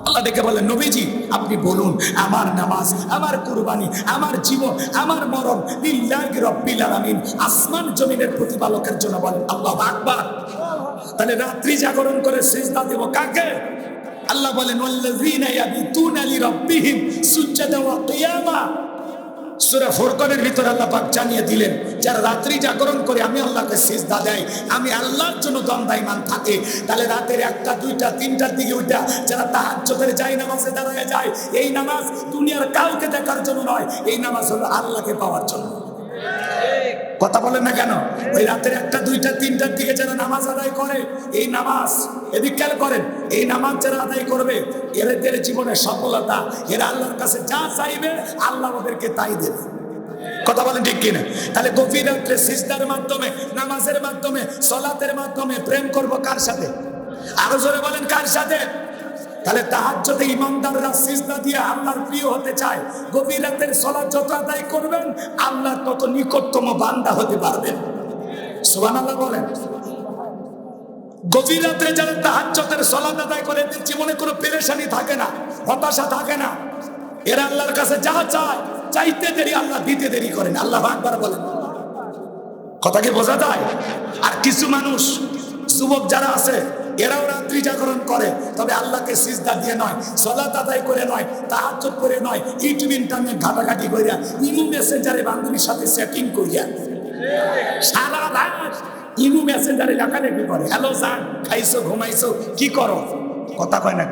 আল্লাহ ডেকে বলেন, নবীজি আপনি বলুন, আমার নামাজ, আমার কুরবানি, আমার জীবন, আমার মরণ লিল্লাহি রাব্বিল আলামিন, আসমান জমিনের প্রতিপালকের জন্য। বলেন আল্লাহু আকবার। তাহলে রাত্রি জাগরণ করে সিজদা দেব কাকে? আল্লাহ বলেন, ওয়াল্লাযীনা ইয়াবিতুনা লিরাব্বিহিম সুজদান ওয়া কিয়ামা। সূরা ফুরকানের ভিতরে আল্লাহ পাক জানিয়ে দিলেন, যারা রাত্রি জাগরণ করে আমি আল্লাহকে সিজদা দেয়, আমি আল্লাহর জন্য দণ্ডায়মান থাকে। তাহলে রাতের 1টা 2টা 3টার দিকে উঠা যারা তাহাজ্জুদের যায় নামাজে দাঁড়ায় যায়, এই নামাজ দুনিয়ার কাউকে দেখার জন্য নয়, এই নামাজ হলো আল্লাহকে পাওয়ার জন্য। কথা বলেন না কেন? ওই রাতের 1টা 2টা 3টার দিকে যারা নামাজ আদায় করে, এই নামাজ, এদিক খেয়াল করেন, এই নামাজ যারা আদায় করবে, এদের জীবনে সফলতা, এরা আল্লাহর কাছে যা চাইবে আল্লাহ ওদেরকে তাই দেবে। কথা বলেন ঠিক কিনা? তাহলে গভীর রাত্রে সিজদার মাধ্যমে, নামাজের মাধ্যমে, সালাতের মাধ্যমে প্রেম করব কার সাথে? আরো জোরে বলেন, কার সাথে? তাহলে তাহাজ্জুদে ইমানদাররা সিজদা দিয়ে আল্লাহর প্রিয় হতে চায়। গভীর রাতের সালাত যত আদায় করবেন, আল্লাহর তত নিকটতম বান্দা হতে পারবেন। সুবহানাল্লাহ বলেন। গভীর রাতে যারা তাহাজ্জুদের সালাত আদায় করে, এদের জীবনে কোনো পেরেশানি থাকে না, হতাশা থাকে না। এরা আল্লাহর কাছে যা চায়, চাইতে দেরি আল্লাহ দিতে দেরি করেন। আল্লাহু আকবার বলেন। কথা কি বোঝা যায়? আর কিছু মানুষ, যুবক যারা আছে, এরাও রাত্রি জাগরণ করে, তবে আল্লাহকে সিজদা দিয়ে নয়, সালাত আদায় করে নয়, তাহাজ্জুদ করে নয়, ইউটিউব ইন্টারনেট ঘাটাঘাটি কইরা, ইমো মেসেঞ্জারে বান্ধবীর সাথে সেটিং কইরা সারা রাত ইমো মেসেঞ্জারে লেখালেখি করে, হ্যালো জান, খাইছো ঘুমাইছো কি করো? কথা কয় না।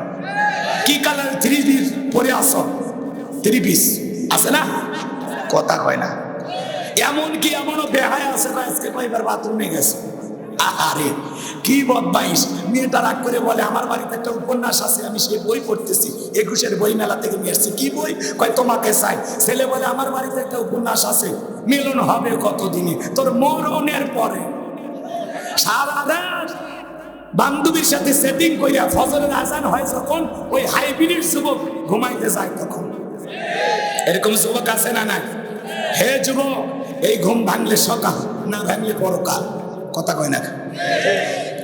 কি কালার 3 পিস পরে আসো? 3 পিস আছে না? কথা কয় না। এমনকি এমনও বেহায়া আছে, আজকে কয়েকবার বাথরুমে গেছে। আরে কি বদমাইশ! মেয়েটা রাগ করে বলে, আমার বাড়িতে একটা উপন্যাস আছে, আমি সেই বই পড়তেছি, 21-এর বই মেলা থেকে নিয়ে আসছি। কি বই? কয় তোমাকে চাই। ছেলে বলে, আমার বাড়িতে একটা উপন্যাস আছে, মিলন হবে কতদিনে? তোর মরণের পরে। সারা রাত বান্ধবীর সাথে সেটিং কইরা ফজরের আজান হয় যখন, ওই হাইব্রিড যুবক ঘুমাইতে যায় তখন। এরকম যুবক আছে না নাই? হে যুবক, এই ঘুম ভাঙলে সকাল, না ভাঙলে পরকাল। কথা কয় না?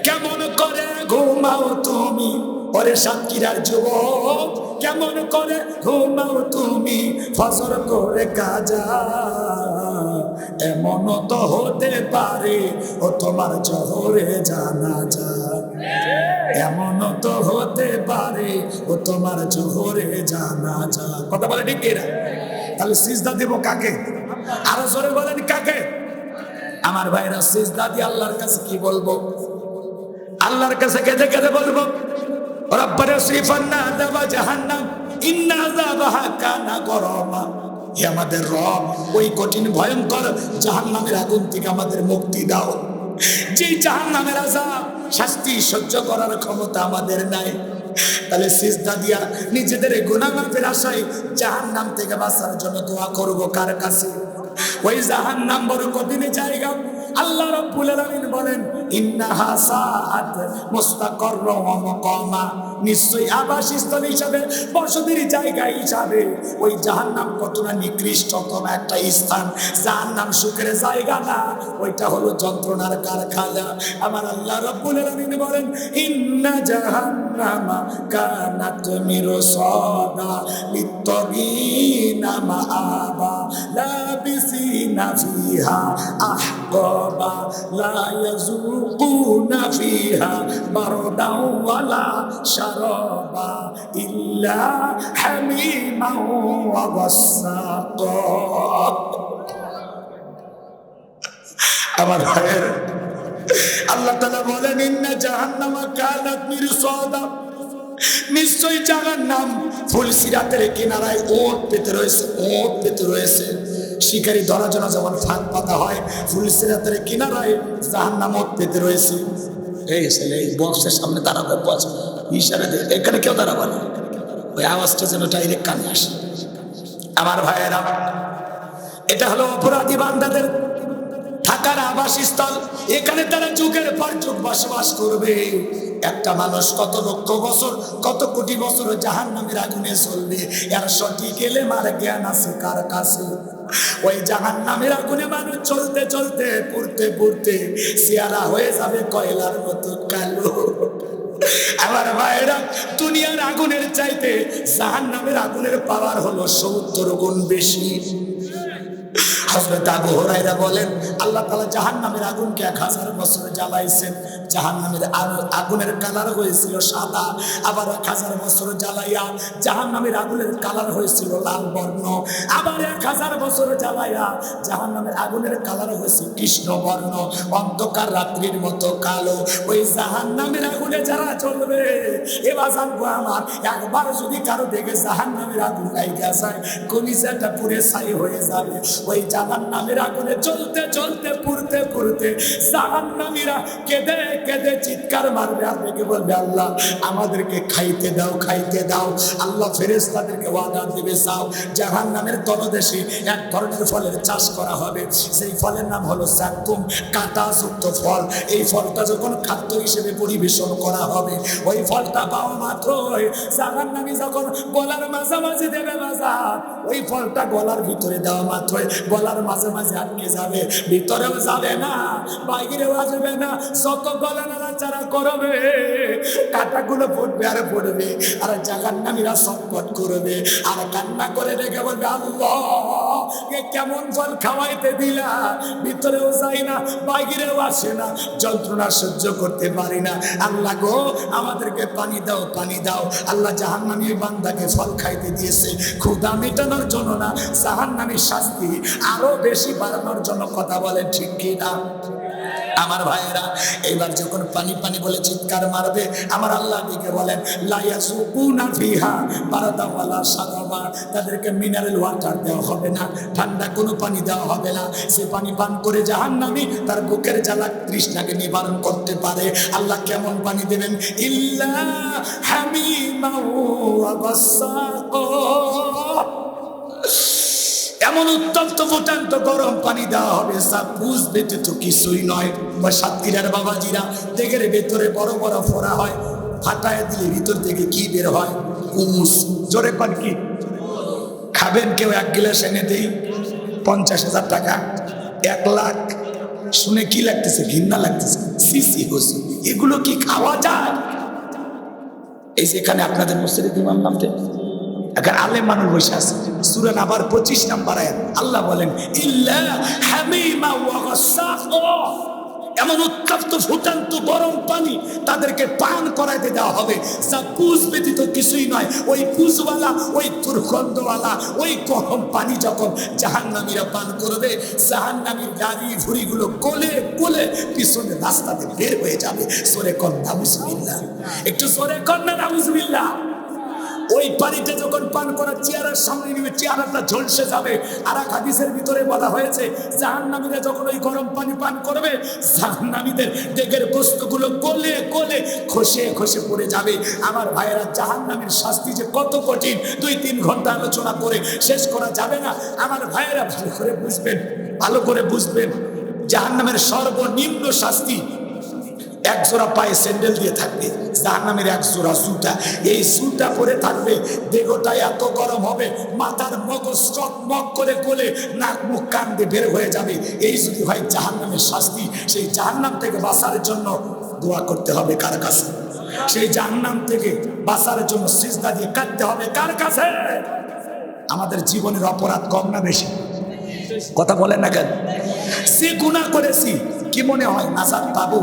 কেমন করে ঘুমাও তুমি ওরে সাতক্ষীরার যুবক, কেমন করে ঘুমাও তুমি ফজর করে কাজা? এমন তো হতে পারে ও তোমার জোহরে জানাজা, এমন তো হতে পারে ও তোমার জোহরে জানাজা। কথা বলে ঠিক কিনা? তাহলে সিজদা দেব কাকে? আরো জোরে বলেন, কাকে? আমার ভাইরা, সিজদা দিয়ে আল্লাহর কাছে কি বলবো? আল্লাহর কাছে কেঁদে কেঁদে বলবো, রব্বানা সিফান্না আযাবা জাহান্নাম ইন্না আযাবাহা কানা গরামা। হে আমাদের রব, ওই কঠিন ভয়ঙ্কর জাহান্নামের আগুন থেকে আমাদের মুক্তি দাও। যেই জাহান্নামের আযাব, শাস্তি সহ্য করার ক্ষমতা আমাদের নাই। তাহলে সিজদা দিয়া নিজেদের গুনাহ মাফের আশায় জাহান্নাম থেকে বাঁচার জন্য দোয়া করব কার কাছে? ওই জাহান্নাম বড় কঠিন জায়গা। আল্লাহ রাব্বুল আলামিন বলেন, ইন্নাহা সাআত মুস্তাকাররা ওয়া মাকামা, নিশ্চয়ই আবাসস্থল হিসাবে, বসতির জায়গা হিসাবে ওই জাহান্নাম কতটা নিকৃষ্টতম একটা স্থান। জাহান্নাম সুখের জায়গা না, ওইটা হলো যন্ত্রণার কারখানা। আমার আল্লাহ রাব্বুল আলামিন বলেন, ইন্না জাহান্নামা কানাত মিরসাদা লিত্তাগিনা মাআবা লাবিসিনা ফিহা আহকাবা লা ইয়াযুকুনা ফিহা বারদাও ওয়ালা শারাবা ইল্লা হামিমান ওয়া গাসসাকা। আমার ভাইয়ের আল্লাহ তাআলা বলেন, ইন্না জাহান্নামা কানাত মিরসাদা, নিশ্চয়ই জাহান্নাম ফুলসিরাতের কিনারায় ওট পেতে রয়েছে, ওট পেতে রয়েছে। শিকারী ধরার জন্য যেমন ফাঁদ পাতা হয়, ফুলসিরাতের কিনারায় জাহান্নাম ওট পেতে রয়েছে। এই ছেলে এই বক্সের সামনে দাঁড়াবে, বস ইশারা দে, এখানে কেউ দাঁড়াবে না, ওই আওয়াজটা যেন ডাইরেক্ট কানে আসে। আমার ভাইয়েরা, এটা হলো অপরাধী বান্দাদের থাকার আবাসস্থল। এখানে তারা যুগের পর যুগ বসবাস করবে। একটা মানুষ কত লক্ষ বছর, কত কোটি বছর জাহান্নামের আগুনে চলবে, এর সঠিক এলেমার জ্ঞান আছে কার কাছে? ওই জাহান্নামের আগুনে মানুষ চলতে চলতে, পড়তে পড়তে চেহারা হয়ে যাবে কয়লার মতো কালো। আমার ভাইয়েরা, দুনিয়ার আগুনের চাইতে জাহান্নামের আগুনের পাওয়ার হলো 70 গুণ বেশি। হযরত আবু হুরায়রা বলেন, আল্লাহ তাআলা জাহান্নামের আগুনকে 1000 বছর জ্বালাইছেন। জাহান্নামের আগুনের কালার হয়েছিল সাদা, আবার 1000 বছর জ্বালাইয়া জাহান্নামের আগুনের কালার হয়েছিল লাল বর্ণ, আবার 1000 বছর জ্বালাইয়া জাহান্নামের আগুনের কালার হয়েছে কৃষ্ণ বর্ণ, অন্ধকার রাত্রির মতো কালো। ওই জাহান্নামের আগুনে যারা চলবে, এবার জানবো আমার, একবার যদি কারো দেখে জাহান্নামের আগুন লাইগা যায়, কলিজাটা পুড়ে ছাই হয়ে যাবে। ওই জাহান্নামের আগুনে চলতে চলতে, পুড়তে পুড়তে জাহান্নামীরা কেঁদে কেঁদে চিৎকার মারবে, আর দেখে বলবে, আল্লাহ আমাদেরকে খাইতে দাও, খাইতে দাও। আল্লাহ ফেরেশতাদেরকে ওয়াদা দিবে, যাও জাহান্নামের তলদেশে এক ধরনের ফলের চাষ করা হবে। সেই ফলের নাম হলো জাক্কুম, কাঁটাযুক্ত ফল। এই ফলটা যখন খাদ্য হিসেবে পরিবেশন করা হবে, ওই ফলটা পাওয়া মাত্রই জাহান্নামী যখন গলার মাঝামাঝি দেবে বাজার, ওই ফলটা গলার ভিতরে দেওয়া মাত্রই গলার মাঝে মাঝে আটকে যাবে, ভিতরেও যাবে না, বাইরেও আসবে না। যত গলা নাড়াচাড়া করবে, কাঁটাগুলো পড়বে আর পড়বে, আর জাহান্নামীরা সংকট করবে আর কান্না করে রেখে বলবে, আল্লাহ এ কেমন ফল খাওয়াইতে দিলা, ভিতরেও যাই না, বাইরেও আসে না, যন্ত্রণা সহ্য করতে পারি না, আল্লাহ গো আমাদেরকে পানি দাও, পানি দাও। আল্লাহ জাহান্নামী বান্দাকে ফল খাইতে দিয়েছে ক্ষুধা মেটানোর জন্য না, জাহান্নামীর শাস্তি আরো বেশি বাড়ানোর জন্য। কথা বলে ঠিক কি না? আমার ভাইয়েরা, এবার যখন পানি পানি বলে চিৎকার মারবে, আমার আল্লাহ দিকে বলেন, লা ইয়াযুকুনা ফিহা বারাদান ওয়ালা শারাবা, তাদেরকে মিনারেল ওয়াটার দেওয়া হবে না, ঠান্ডা কোনো পানি দেওয়া হবে না। সে পানি পান করে জাহান্নামী তার বুকের জ্বালা তৃষ্ণাকে নিবারণ করতে পারে। আল্লাহ কেমন পানি দেবেন? ইল্লা হামিমান ওয়া গাসসাকা, এমন উত্তপ্ত ফুটান্ত গরম পানি দেওয়া হবে, যা বুঝ ব্যতীত কিছুই নয়। বা সাতক্ষীরার বাবাজিরা দেখের ভেতরে বড় বড় ফোড়া হয়, ফাটায় দিলে ভিতর থেকে কি বের হয়? কুমুস। জোরে পান কি? খাবেন কেউ? 1 গ্লাস এনে দেই 50,000 টাকা, 1 লাখ। শুনে কি লাগতেছে? ঘৃণা লাগতেছে। সিসি বসে, এগুলো কি খাওয়া যায়? এই যেখানে আপনাদের মসজিদে ইমাম নামতে এখন আলেম মানুষ বসে আছে। সূরা নাবার 25 নম্বর আয়াত আল্লাহ বলেন, ইল্লা হামিমা ওয়া গাসসাকা, এমন উত্তপ্ত ফুটান্ত গরম পানি তাদেরকে পান করাইতে দেওয়া হবে, যা পুষ ব্যতীত কিছুই নয়। ওই পুষওয়ালা, ওই দুর্গন্ধওয়ালা, ওই গরম পানি যখন জাহান্নামীরা পান করবে, জাহান্নামীর গাড়ি ভুড়িগুলো গলে গলে পিছনে রাস্তাতে বের হয়ে যাবে। সরে কর নাউজুবিল্লাহ, একটু সরে কর না নাউজুবিল্লাহ। ওই পানিটা যখন পান করার চেয়ারের সামনে নিবে, চেয়ারটা ঝলসে যাবে। আর এক হাদিসের ভিতরে বলা হয়েছে, জাহান্নামীরা যখন ওই গরম পানি পান করবে, জাহান্নামীদের ডেকের বস্তুগুলো গলে গলে খসে খসে পড়ে যাবে। আমার ভাইয়েরা, জাহান্নামীর শাস্তি যে কত কঠিন 2-3 ঘন্টা আলোচনা করে শেষ করা যাবে না। আমার ভাইয়েরা ভালো করে বুঝবেন, ভালো করে বুঝবেন, জাহান্নামের সর্বনিম্ন শাস্তি এক জোড়া পায়ে স্যান্ডেল দিয়ে থাকবে, জাহান্নামের এক জোড়া জুতা, এই জুতা পরে থাকবে, দেহটা এত গরম হবে মাথার মগজ চকমক করে গলে নাক মুখ কান দিয়ে বের হয়ে যাবে। এই যদি হয় জাহান্নামের শাস্তি, সেই জাহান্নাম থেকে বাঁচার জন্য দোয়া করতে হবে কার কাছে? সেই জাহান্নাম থেকে বাঁচার জন্য সিজদা দিয়ে কাটতে হবে কার কাছে? আমাদের জীবনের অপরাধ কম না বেশি? কথা বলেন না কেন? সে গুনাহ করেছি, কি মনে হয় নাজাত পাবো?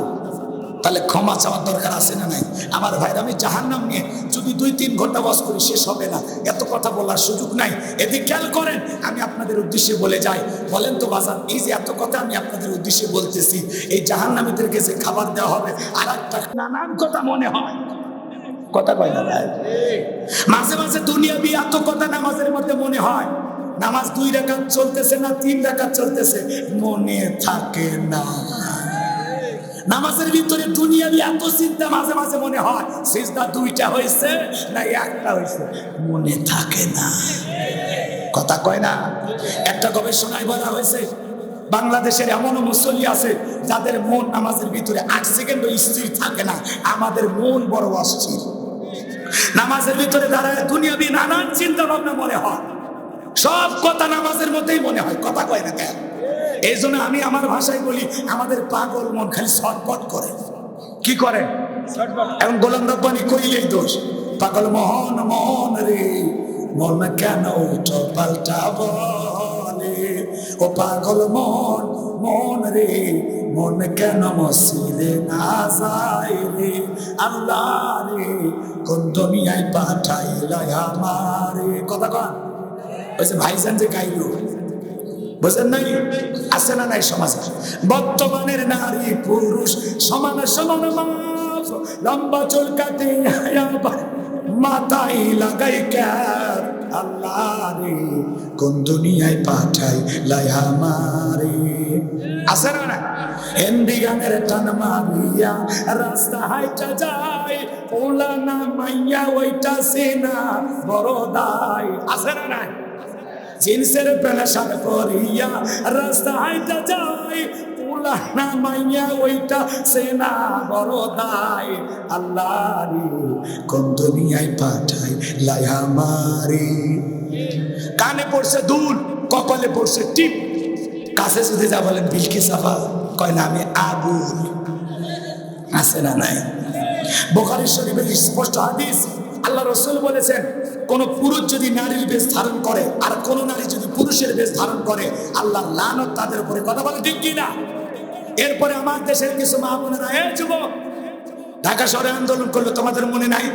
তাহলে ক্ষমা চাওয়ার দরকার আছে না নাই? আমার ভাইরা, আমি জাহান্নাম নিয়ে যদি 2-3 ঘন্টা বস করি শেষ হবে না, এত কথা বলার সুযোগ নাই। এদিকে খেয়াল করেন, আমি আপনাদের উদ্দেশ্যে বলে যাই। বলেন তো বাজার, এই যে এত কথা আমি আপনাদের উদ্দেশ্যে বলতেছি, এই জাহান্নামীদেরকে যে খাবার দেওয়া হবে আর একটা নানান কথা মনে হয়, কথা কয় না ভাই? মাঝে মাঝে দুনিয়াবি এত কথা নামাজের মধ্যে মনে হয়। নামাজ 2 রাকাত চলতেছে না 3 রাকাত চলতেছে, মনে থাকে না। নামাজের ভিতরে দুনিয়াবি এত চিন্তা মাঝে মাঝে মনে হয়, সিজদা 2টা হয়েছে না 1টা হয়েছে, মনে থাকে না। কথা কয় না? একটা গবেষণায় বলা হয়েছে, বাংলাদেশের এমনও মুসল্লি আছে যাদের মন নামাজের ভিতরে 8 সেকেন্ডও স্থির থাকে না। আমাদের মন বড় অস্থির। নামাজের ভিতরে দাঁড়ায় দুনিয়াবি নানান চিন্তা ভাবনা মনে হয়, সব কথা নামাজের মধ্যেই মনে হয়। কথা কয় না কেন? এই জন্য আমি আমার ভাষায় বলি, আমাদের পাগল মন খালি ছটফট করে। কি করে? এখন গোলাম রব্বানি কইলেই দোষ। পাগল মোহন মোহন রে, মন কেন উল্টো পাল্টা বলে, ও পাগল মোহন মোহন রে, মন কেন মসজিদে না যায় রে, আল্লাহ রে কোন দুনিয়ায় পাঠাইলা আমারে। কথা কন ওই যে ভাইজান যে গাইলো, বুঝেন নাই? আছে না নাই সমাজে? বর্তমানের নারী পুরুষ সমান সমান মাপ, লম্বা চুল কাটে মাথায় লাগাই ক্যাপ, আল্লাহ রে কোন দুনিয়ায় পাঠাই লাই আমারে। আছে না না? হিন্দি গানের টান মারিয়া রাস্তা হাইটা যায়, ওলা না মাইয়া ওইটা সেনা বড় দায়। আছে না না? জিন্সের প্যান্ট শার্ট পরিয়া রাস্তা হাইটা যায়, ওলা না মাইয়া ওইটা সেনা বড় দায়, আল্লাহ রে কোন দুনিয়ায় পাঠাই লাই আমারে। কানে পড়ছে দুল, কপালে পড়ছে টিপ, কাছে যদি যা বলেন বিলকিস আপা, কয় না আমি আবুল। আছে না নাই? বুখারী শরীফের স্পষ্ট হাদিস, আল্লাহ রাসূল বলেছেন, কোন পুরুষ যদি নারীর বেশ ধারণ করে আর কোন নারী যদি পুরুষের বেশ ধারণ করে, আল্লাহর লানত তাদের উপরে। কথা বলে ঠিক কিনা? এরপরে আমার দেশের কিছু মা বোনেরা, এই যুবক, ঢাকা শহরে আন্দোলন করলো, তোমাদের মনে নাই?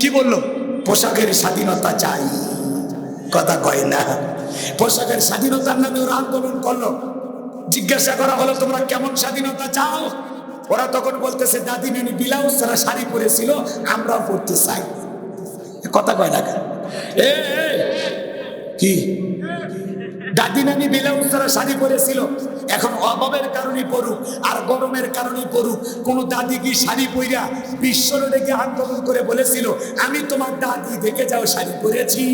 কি বললো? পোশাকের স্বাধীনতা চাই। কথা কয় না? পোশাকের স্বাধীনতার নামে ওরা আন্দোলন করলো। জিজ্ঞাসা করা হলো, তোমরা কেমন স্বাধীনতা চাও? ওরা তখন বলতেছে, দাদি নানি ব্লাউজ ছাড়া শাড়ি পরেছিল, আমরাও পড়তে চাই। কথা কয় না? কি দাদি নানি ব্লাউজ ছাড়া শাড়ি পরেছিল, এখন অভাবের কারণে পড়ুক আর গরমের কারণে পড়ুক, কোন দাদি কি শাড়ি পইরা বিশ্ব রেখে আন্দোলন করে বলেছিল, আমি তোমার দাদি দেখে যাও শাড়ি পরেছি?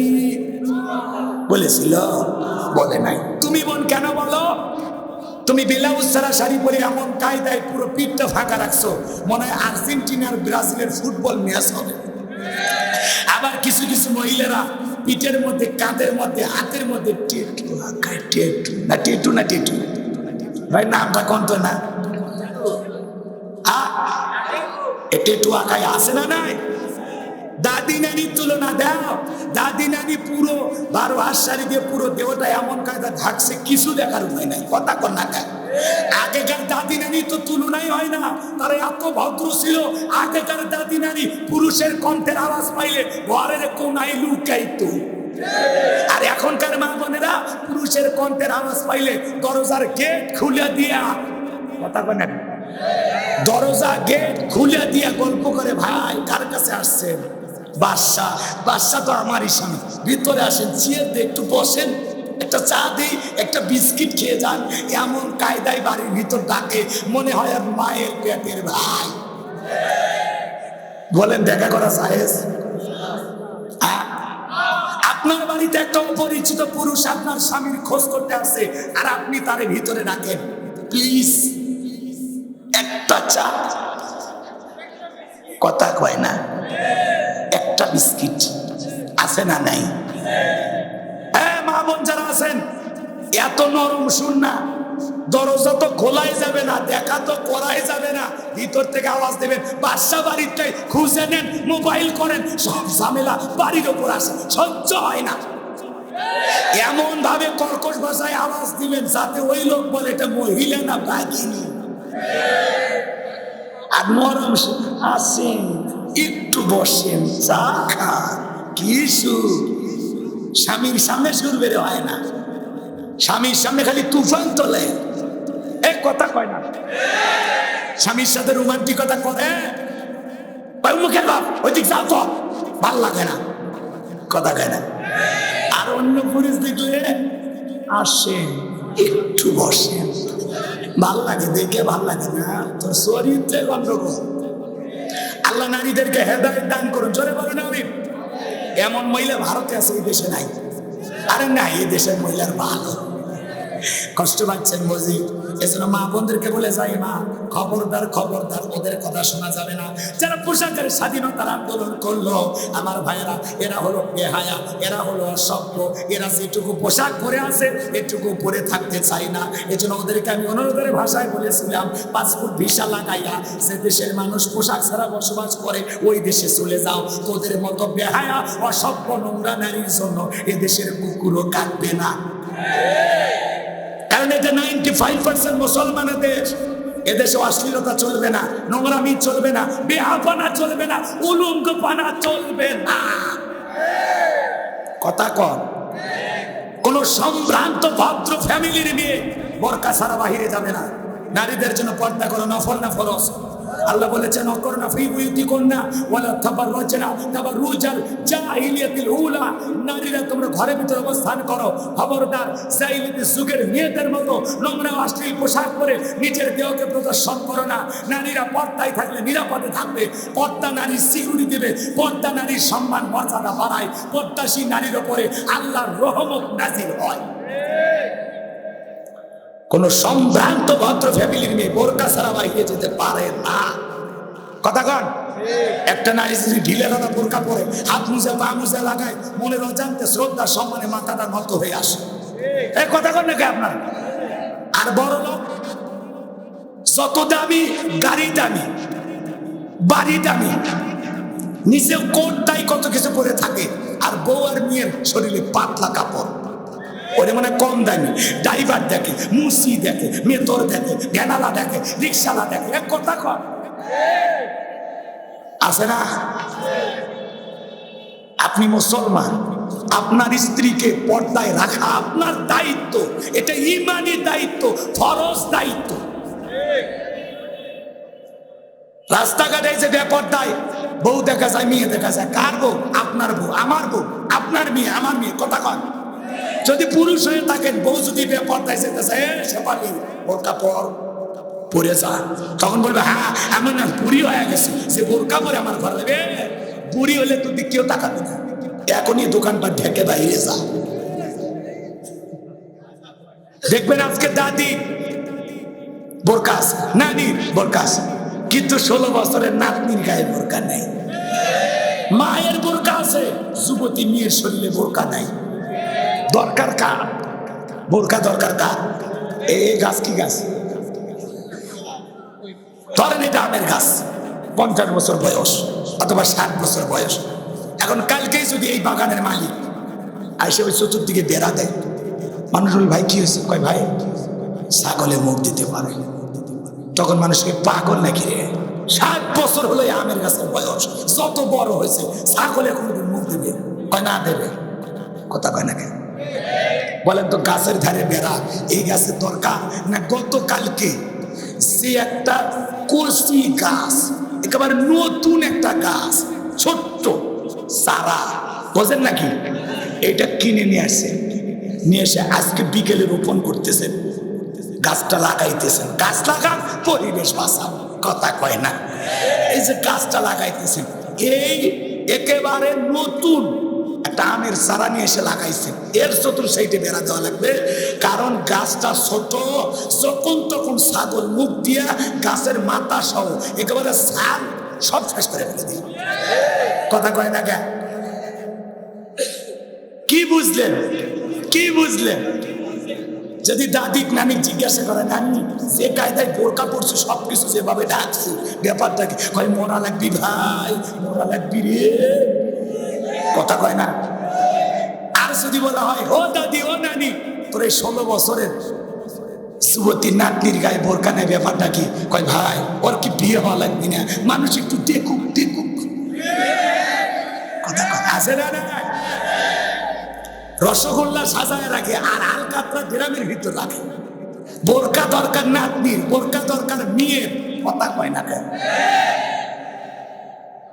বলেছিল? বলে নাই। তুমি বোন কেন বলো? তুমি ব্লাউজ ছাড়া শাড়ি পরে এমন কায়দায় পুরো পিঠটা ফাঁকা রাখছো, মনে হয় আর্জেন্টিনা আর ব্রাজিলের ফুটবল ম্যাচ হবে। আবার কিছু কিছু মহিলারা পিঠের মধ্যে, কাঁধের মধ্যে, হাতের মধ্যে টেটু আঁকায়। টেটু না টেটু না টেটু ভাই, নামটা কোন তো না? টেটু আঁকায় আছে না নাই? দাদি নানির তুলনা দাও। দাদি নানি পুরো 12 হাত শাড়ি দিয়ে পুরো দেহটা এমন কায়দা ঢাকছে, কিছু দেখার উপায় নাই। কথা কর না কেন? আগেকার দাদি নানি তো তুলনাই হয় না, তারা এত ভদ্র ছিল। আগেকার দাদি নানি পুরুষের কণ্ঠের আওয়াজ পাইলে ঘরের কোনায় লুকাইতো, আর এখনকার মা বোনেরা পুরুষের কণ্ঠের আওয়াজ পাইলে দরজার গেট খুলে দিয়া, কথা কয় না, দরজা গেট খুলে দিয়া গল্প করে, ভাই কার কাছে আসছেন? বাদশা। বাদশা তো আমারই স্বামী, ভিতরে আসেন, চেয়ার দিয়ে একটু বসেন, একটা চা দিই, একটা বিস্কিট খেয়ে যান। এমন কায়দায় বাড়ির ভিতর ডাকে, মনে হয় আর মায়ের পেটের ভাই। বলেন দেখা করা জায়েজ? আপনার বাড়িতে একটা অপরিচিত পুরুষ আপনার স্বামীর খোঁজ করতে আসে, আর আপনি তার ভিতরে রাখেন, প্লিজ একটা চা। কথা কয় না। একটা বিস্কিট আছে না নাই? হ্যাঁ মা বোন যারা আছেন, এত নরম শুন না, দরজা তো খোলাই যাবে না, দেখা তো করাই যাবে না, ভিতর থেকে আওয়াজ দেবেন, বাসা বাড়িতে খুঁজে নেন, মোবাইল করেন, সব ঝামেলা বাড়ির ওপর আসে, সহ্য হয় না। এমন ভাবে কর্কশ ভাষায় আওয়াজ দিবেন যাতে ওই লোক বলে এটা মহিলা না বাঘিনী। আর নরম আসেন, একটু বসেন, চা খান, কিছু স্বামীর সামনে সুর বের হয় না, স্বামীর সামনে খালি তুফান তোলে, এক কথা কয় না। স্বামীর সাথে রোমান্টিকতা করে, মুখের বাপ ওইদিক যাও তো, ভাল লাগে না, কথা কয় না। আর অন্য পুরুষ দেখলে আসেন, একটু বসেন, ভাল লাগে, দেখে ভাল লাগে না, তোর শরীরটা গন্ডগোল। আল্লাহ নারীদেরকে হেদায়েত দান করুন, জোরে বলেন আমিন। এমন মহিলা ভারতে আছে, এই দেশে নাই। আরে না, এই দেশের মহিলার ভালো, কষ্ট পাচ্ছেন বুঝি, এজন্য মা বোনদেরকে বলে যাই, মা খবরদার খবরদার, ওদের কথা শোনা যাবে না। যারা পোশাকের স্বাধীনতার আন্দোলন করলো, আমার ভাইয়েরা, এরা হলো বেহায়া, এরা হলো অসভ্য, এরা যেটুকু পোশাক পরে আছে এটুকু পরে থাকতে চাই না। এজন্য ওদেরকে আমি অনুরোধের ভাষায় বলেছিলাম, পাসপোর্ট ভিসা লাগাইয়া যে দেশের মানুষ পোশাক ছাড়া বসবাস করে ওই দেশে চলে যাও। তোদের মতো বেহায়া অসভ্য নোংরা নারীর জন্য এ দেশের কুকুরও কাটবে না। কারণ এটা 95% মুসলমানের দেশ। এদেশে অশ্লীলতা চলবে না, নোংরামি চলবে না, বেহাপানা চলবে না, উলঙ্গপানা চলবে না। কথা কন। কোন সম্ভ্রান্ত ভদ্র ফ্যামিলির মেয়ে বোরকা ছাড়া বাহিরে যাবে না। নারীদের জন্য পর্দা করো, নফল না ফরজ। আল্লাহ বলেছেন, অকরনা ফি বুয়ুতিকুন্না ওয়ালা তাবাররাজনা তাবাররুজাল জাহিলিয়াতিল উলা। নারীরা তোমরা ঘরের ভিতরে অবস্থান করো, খবরদার জাহিলিয়াতের যুগের মেয়েদের মতো নোংরা অশ্লীল পোশাক পরে নিজের দেহকে প্রদর্শন করো না। নারীরা পর্দায় থাকলে নিরাপদে থাকবে। পর্দা নারীর সিকিউরিটি দেবে, পর্দা নারীর সম্মান মর্যাদা বাড়ায়, পর্দাশীল নারীর ওপরে আল্লাহর রহমত নাজিল হয়। কোন সম্ভ্রান্ত ভদ্র ফ্যামিলির মেয়ে বোরকা ছাড়া বাইরে যেতে পারে না। কথা কন। একটা নারী যদি ঢিলে রাখা বোরকা পরে, হাত মুজা পা মুজা লাগায়, মনের অজান্তে শ্রদ্ধা সম্মানে মাথাটা নত হয়ে আসে। এই কথা কন নাকি আপনার? আর বড় লোক, যত দামি গাড়ি দামি, বাড়ি দামি, নিজে কোটটাই কত কিছু পরে থাকে, আর বউ আর মেয়ের শরীরে পাতলা কাপড়, ওরে মানে কম দামি। ড্রাইভার দেখে, মুসি দেখে, মেতর দেখে, ভ্যানালা দেখে, রিক্সালা দেখে, এক কথা কর আছে না? আপনি মুসলমান, আপনার স্ত্রীকে পর্দায় রাখা আপনার দায়িত্ব। এটা ইমানি দায়িত্ব, ফরজ দায়িত্ব। রাস্তাঘাটে যে বেপর্দায় বউ দেখা যায়, মেয়ে দেখা যায়, কার বউ? আপনার বউ, আমার বউ, আপনার মেয়ে, আমার মেয়ে, কথা কন। যদি পুরুষ হয়ে থাকেন, বউ যদি বেপর্দায় যেতেছে, সে পারি বোরকা পরে যা, তখন বলবে, হ্যাঁ এমন না বুড়ি হয়ে গেছে, সে বোরকা পরে আমার ঘরে যাবে। বুড়ি হলে তুই কেউ তাকাবে না, এখনই দোকানপাট ঢেকে বাইরে যা। দেখবেন আজকে দাদি বোরকা আছে, নানির বোরকা আছে, কিন্তু 16 বছরের নাতনির গায়ে বোরকা নেই। মায়ের বোরকা আছে, যুবতী মেয়ের শরীরে বোরকা নাই। দরকার কার বোরকা? দরকার কার? এই গাছ কি গাছ? ধরেন এটা আমের গাছ, 50 বছর বয়স অথবা 60 বছর বয়স। এখন কালকেই যদি এই বাগানের মালিক আইসে ওই চতুর্দিকে বেড়া দেয়, মানুষ বলে, ভাই কি হয়েছে? কয়, ভাই ছাগলে মুখ দিতে পারে। তখন মানুষকে পাগল নাকি রে? 60 বছর হলো আমের গাছের বয়স, যত বড় হয়েছে, ছাগলে কোনোদিন মুখ দেবে? কয় না দেবে। কথা কয় না কেন? বলেন তো, গাছের ধারে বেড়া এই গাছের দরকার না? গতকালকে যে একটা কচি গাছ, একেবারে নতুন একটা গাছ, ছোট্ট চারা, বোঝেন নাকি, এটা কিনে নিয়ে আসে, নিয়ে এসে আজকে বিকেলে রোপণ করতেছেন, গাছটা লাগাইতেছেন। গাছ লাগান, পরিবেশ বাঁচান, কথা কয় না? এই যে গাছটা লাগাইতেছেন, এই একেবারে নতুন একটা আমের চারা নিয়ে এসে লাগাইছে, এর চতুর সাইডে বেড়া দেওয়া লাগবে। কারণ গাছটা ছোট, যখন তখন ছাগল মুখ দিয়া গাছের মাথা সহ একেবারে ছাল সব শেষ করে ফেলে দিই। কথা কয় না কেন? কি বুঝলেন? কি বুঝলেন? যদি দাদি নানি জিজ্ঞাসা করে, নানি যে কায়দায় বোরকা পড়ছে সবকিছু যেভাবে ডাকছে ব্যাপারটাকে, কয় মোরা লাগবি ভাই, মোরা লাগবি রে। কথা কয় না? আর যদি বলা হয়, ও দাদি ও নানি, তোর এই 16 বছরের যুবতী নাতনির গায়ে বোরকা নেই, ব্যাপারটা কি? কয় ভাই ওর কি বিয়ে হওয়া লাগবি না, মানুষ একটু দেখুক দেখুক। কথা কয় আছে না? রসগোল্লা সাজায় রাখে আর আলকাতরা গ্রামের ভিতর রাখে। বোরকা দরকার নাতনির, বোরকা দরকার মেয়ের। কথা কয় না কেন?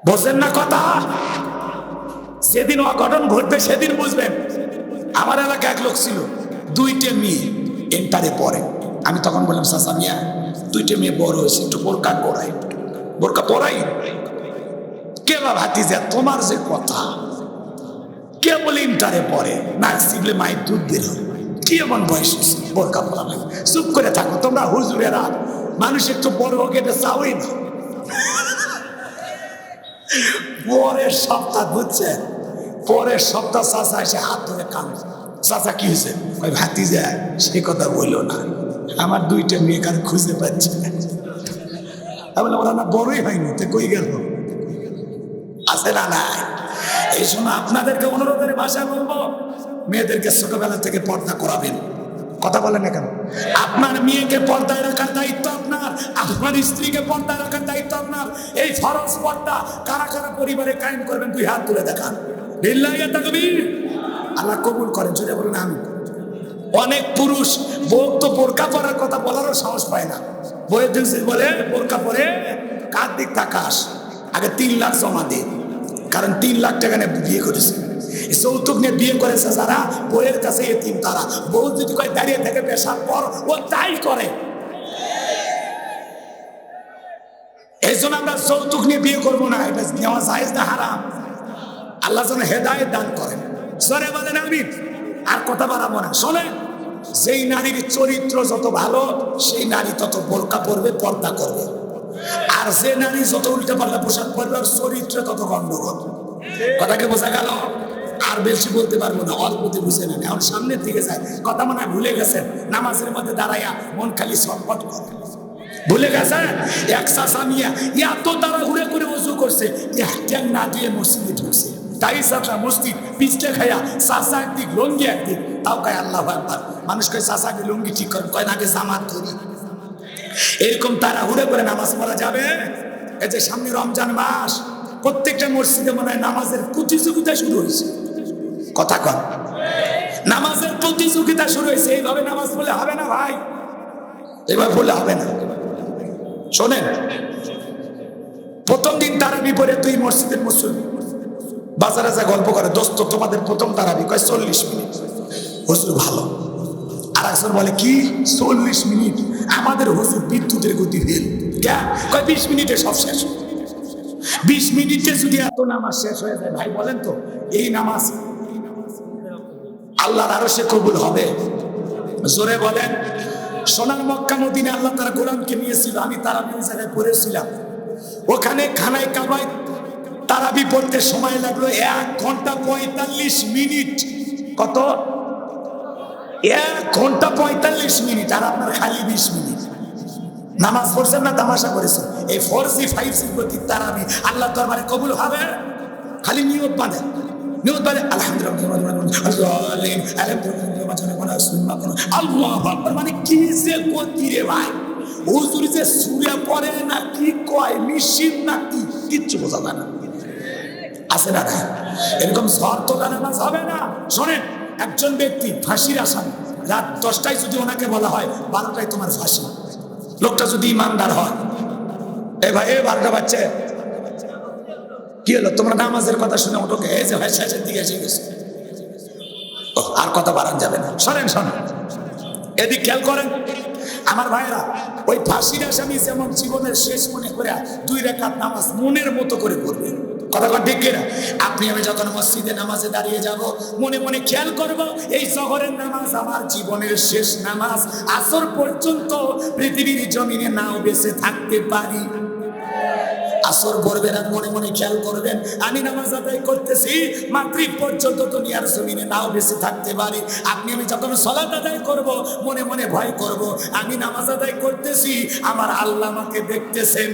বোঝেন না কথা? যেদিন অঘটন ঘটবে সেদিন বুঝবেন। আমার এলাকায় এক লোক ছিল, 2টে মেয়ে এন্টারে পড়ে। আমি তখন বললাম, চাচা মিয়া 2টে মেয়ে বড় হয়েছে, একটু বোরকা পড়াই, বোরকা পড়াই। কে বা ভাতিজা তোমার যে কথা, কে বলে ইন্টারে পড়ে না শিখলে মায়ের দুধ বের হয়, কি এমন বয়স বোরকা পড়াবে? চুপ করে থাকো তোমরা হুজুরেরা, মানুষ একটু বড় হোক এটা চাওই না। পরের সপ্তাহ বুঝছেন, পরের সপ্তাহ চাচা এসে হাত ধরে কাঁদে, চাচা কি হয়েছে? ওই ভাতিজা সে কথা বললো না, আমার 2টে মেয়ে কার খুঁজে পাচ্ছে না। আমি বললাম, ওরা না বড়ই হয়নি, তো কই গেল? আছে না নাই? এই সময় আপনাদেরকে অনুরোধের ভাষায় বলবো, মেয়েদেরকে ছোটবেলা থেকে পর্দা করাবেন। কথা বলেন না কেন? আপনার মেয়েকে পর্দায় রাখার দায়িত্ব আপনার, আপনার স্ত্রীকে পর্দায় রাখার দায়িত্ব আপনার। এই ফরজ পর্দা কারা কারা পরিবারে কায়েম করবেন 2 হাত তুলে দেখান। লিল্লাহি তাকবীর। আল্লাহ কবুল করেন, জোরে বলুন আমিন। অনেক পুরুষ বউ তো বোরকা পরার কথা বলারও সাহস পায় না। বইয়ের দিন বলে বোরকা পরে কার দিক তাকাস, আগে 3 লাখ জমা দে, কারণ 3 লাখ টাকা নিয়ে বিয়ে করেছে। যৌতুক নিয়ে বিয়ে করেছে যারা, বইয়ের কাছে এতিম তারা। বউ যদি কয় দাঁড়িয়ে থেকে পেশাব পর, ও তাই করে। এই জন্য আমরা যৌতুক নিয়ে বিয়ে করবো না, এটা নেওয়া জায়েজ না হারাম। আল্লাহ যেন হেদায়েত দান করেন। সরে বলেন আমিন। আর কথা বাড়াবো না, শোনেন, যেই নারীর চরিত্র যত ভালো সেই নারী তত বোরকা পরবে, পর্দা করবে। আর যে নারী যত উল্টা পাল্টা পোশাক পরবে আর চরিত্র তত গন্ডগোল। কথাকে বোঝা গেল? আর বেশি বলতে পারবো না, অল্পতে বুঝে নেন। এখন সামনের দিকে যায়, কথা মনে হয় ভুলে গেছেন। নামাজের মধ্যে দাঁড়াইয়া মন খালি ছটফট করে, ভুলে গেছেন? এক চাচা মিয়া এত তারা ঘুরে করে ওযু করছে, ট্যাং না দিয়ে মসজিদে ঢুকছে। তাই চাচা মসজিদ পিছটা খাইয়া, চাচা একদিক লঙ্গি একদিক, তাও কয় আল্লাহু আকবার। মানুষ কয় চাচাকে লঙ্গি ঠিক করেন, কয় নাকি জামাত করি। এরকম তারা ঘুরে করে নামাজ পড়া যাবে? এই যে সামনে রমজান মাস, প্রত্যেকটা মসজিদে মনে হয় নামাজের প্রতিযোগিতা শুরু হয়েছে। কথা কন, নামাজের প্রতিযোগিতা শুরু হয়েছে। এইভাবে নামাজ পড়লে হবে না ভাই, এইভাবে পড়লে হবে না। শোনেন, প্রথম দিন তারাবি পড়ে 2 মসজিদের মুসল্লি বাজারে যা গল্প করে, দোস্ত তোমাদের প্রথম তারাবি, কয় 40 মিনিট। হুজুর ভালো। আর একজন বলে কি 40 মিনিট? আমাদের হুজুর বিদ্যুতের গতি ফেল। কয় 20 মিনিটে সব শেষ। 20 মিনিটে যদি এত নামাজ শেষ হয়ে যায়, ভাই বলেন তো এই নামাজ আল্লাহর আরশে কবুল হবে? জোরে বলেন। সোনার মক্কা মদিনা আল্লাহ তাআলা কোরআনকে নিয়েছিল। আমি তারাবি জায়গায় পড়েছিলাম, ওখানে খানায় কাবায় তারাবি পড়তে সময় লাগলো 1 ঘন্টা 45 মিনিট। কত? 1 ঘন্টা 45 মিনিট। আর আপনার খালি 20 মিনিট। নামাজ পড়ছেন না তামাশা করেছেন? এই 4G 5G গতি তারাবি আল্লাহ দরবারে কবুল হবে? খালি নিয়ত বাঁধে, নিয়ত বাঁধে আল্লাহু আকবার, মানে কি যে গতি রে ভাই! হুজুর যে সূরা পড়ে না কি কয়, মিশিন না কি, কিচ্ছু বোঝা যায় না। আছে না? এরকম শর্ত নামাজ হবে না। শোনেন, একজন ব্যক্তি ফাঁসির আসামি, রাত 10টায় যদি ওনাকে বলা হয় 12টায় তোমার ফাঁসি, লোকটা যদি ইমানদার হয়, এ ভাই 12টা বাচ্চা কি হলো, তোমরা নামাজের কথা শুনে ওটাকে এই যে ভাই শেষের দিকে এসে গেছে, আর কথা বাড়ান যাবে না। শোনেন শোনেন, এদিক খেয়াল করেন আমার ভাইরা। ওই ফাঁসির আসামি যেমন জীবনের শেষ মনে করে 2 রাকাত নামাজ মনের মতো করে পড়বে। কথা কন ঠিক কিনা? আপনি আমি যখন মসজিদে নামাজে দাঁড়িয়ে যাব, মনে মনে খেয়াল করব এই জোহরের নামাজ আমার জীবনের শেষ নামাজ। আসর পর্যন্ত পৃথিবীর জমিনে নাও বেঁচে থাকতে পারি, আসর পড়বেন আর মনে মনে খেয়াল করবেন, আমি নামাজ আদায় করতেছি, মাগরিব পর্যন্ত দুনিয়ার জমিনে নাও বেঁচে থাকতে পারি। আমি যখন সালাত আদায় করব, মনে মনে ভয় করব, আমি নামাজ আদায় করতেছি, আমার আল্লাহ আমাকে দেখতেছেন।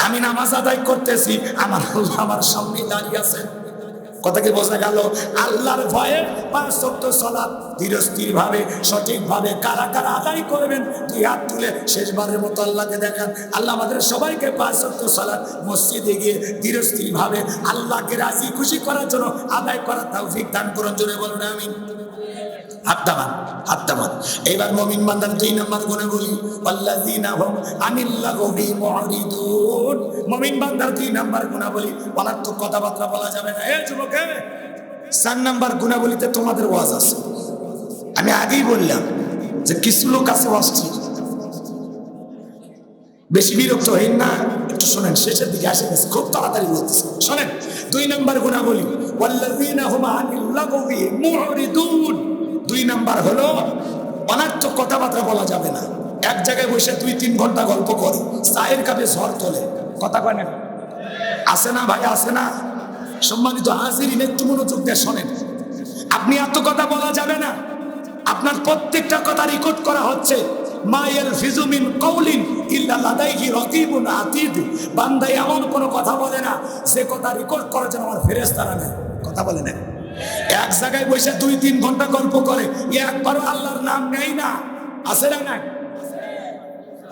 আমি নামাজ আদায় করতেছি, আমার আল্লাহ আমার সামনে দাঁড়িয়ে আছেন। কথা কি বোঝা গেল? আল্লাহর ভয়ে 5 ওয়াক্ত সালাত ধীরস্থির ভাবে সঠিক ভাবে কারা কারা আদায় করবেন, দুই হাত তুলে শেষবারের মতো আল্লাহকে দেখান। আল্লাহ আমাদের সবাইকে 5 ওয়াক্ত সালাত মসজিদে গিয়ে ধীরস্থির ভাবে আল্লাহকে রাজি খুশি করার জন্য আদায় করার তৌফিক দান করুন। জোরে বলুন আমিন। হাত্তামান। এবার মুমিন বান্দার 2 নম্বর গুণাবলী, আল্লাযীনা হুম আনিল লাগবি মুরিদুন। মুমিন বান্দার 2 নম্বর গুণাবলী, অনার্থক কথাবার্তা বলা যাবে না। এই যুবকে, 4 নম্বর গুণাবলীতে তোমাদের ওয়াজ আছে। আমি আগেই বললাম যে কিছু লোক আছে অস্থির, বেশি বিরক্ত হইন না, একটু শোনেন, শেষের দিকে আসে গেছে, খুব তাড়াতাড়ি বলতেছে। শোনেন, 2 নম্বর গুণাবলী, আল্লাযীনা হুম আনিল লাগবি মুরিদুন। 2 নাম্বার হলো অনার্থক কথাবার্তা বলা যাবে না। এক জায়গায় বসে 2-3 ঘন্টা গল্প করে, চায়ের কাপে ঝড় তোলে, কথা কয় না? আসে না ভাই, আসে না? সম্মানিত হাজিরিন, একটু মনোযোগ দিয়ে শোনেন। আপনি এত কথা বলা যাবে না। আপনার প্রত্যেকটা কথা রেকর্ড করা হচ্ছে। মা ইয়ালফিজু মিন কাউলিন ইল্লা লাদাইহি রাকিবুন আতীদ। বান্দা এমন কোনো কথা বলে না যে কথা রেকর্ড করার জন্য আমার ফেরেশতারা নেই। কথা বলে না। এক জায়গায় বসে 2-3 ঘন্টা গল্প করে, একবারও আল্লাহর নাম নেই না। আছে না?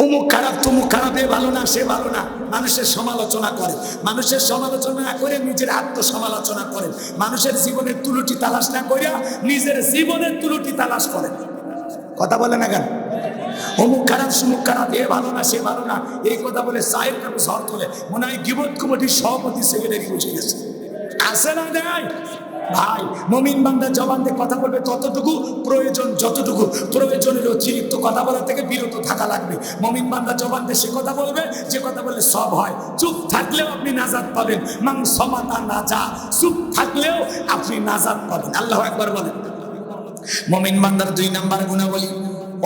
অমুক খারাপ, তমুক খারাপ, এ ভালো না, সে ভালো না। মানুষের সমালোচনা করে, মানুষের সমালোচনা না করে নিজের আত্মসমালোচনা করে, মানুষের জীবনের তুলুটি তালাশ না করে নিজের জীবনের তুলুটি তালাশ করে। কথা বলে না কেন? অমুক খারাপ, সুমুক খারাপ, এ ভালো না, সে ভালো না, এই কথা বলে চায়ের কাপে ঝড় তোলে। মনে হয় গীবত কমিটির সভাপতি সেক্রেটারি বসে গেছে। আসে না দেয় ভাই? মুমিন বান্দা জবান দিয়ে কথা বলবে ততটুকু প্রয়োজন, যতটুকু প্রয়োজনের অতিরিক্ত কথা বলা থেকে বিরত থাকা লাগবে। মুমিন বান্দা জবান দিয়ে সে কথা বলবে যে কথা বললে সব হয়। চুপ থাকলেও আপনি নাজাত পাবেন। মান সমাতা নাজা, চুপ থাকলেও আপনি নাজাত পাবেন। আল্লাহু আকবার বলেন। মুমিন বান্দার 2 নাম্বার গুণাবলী,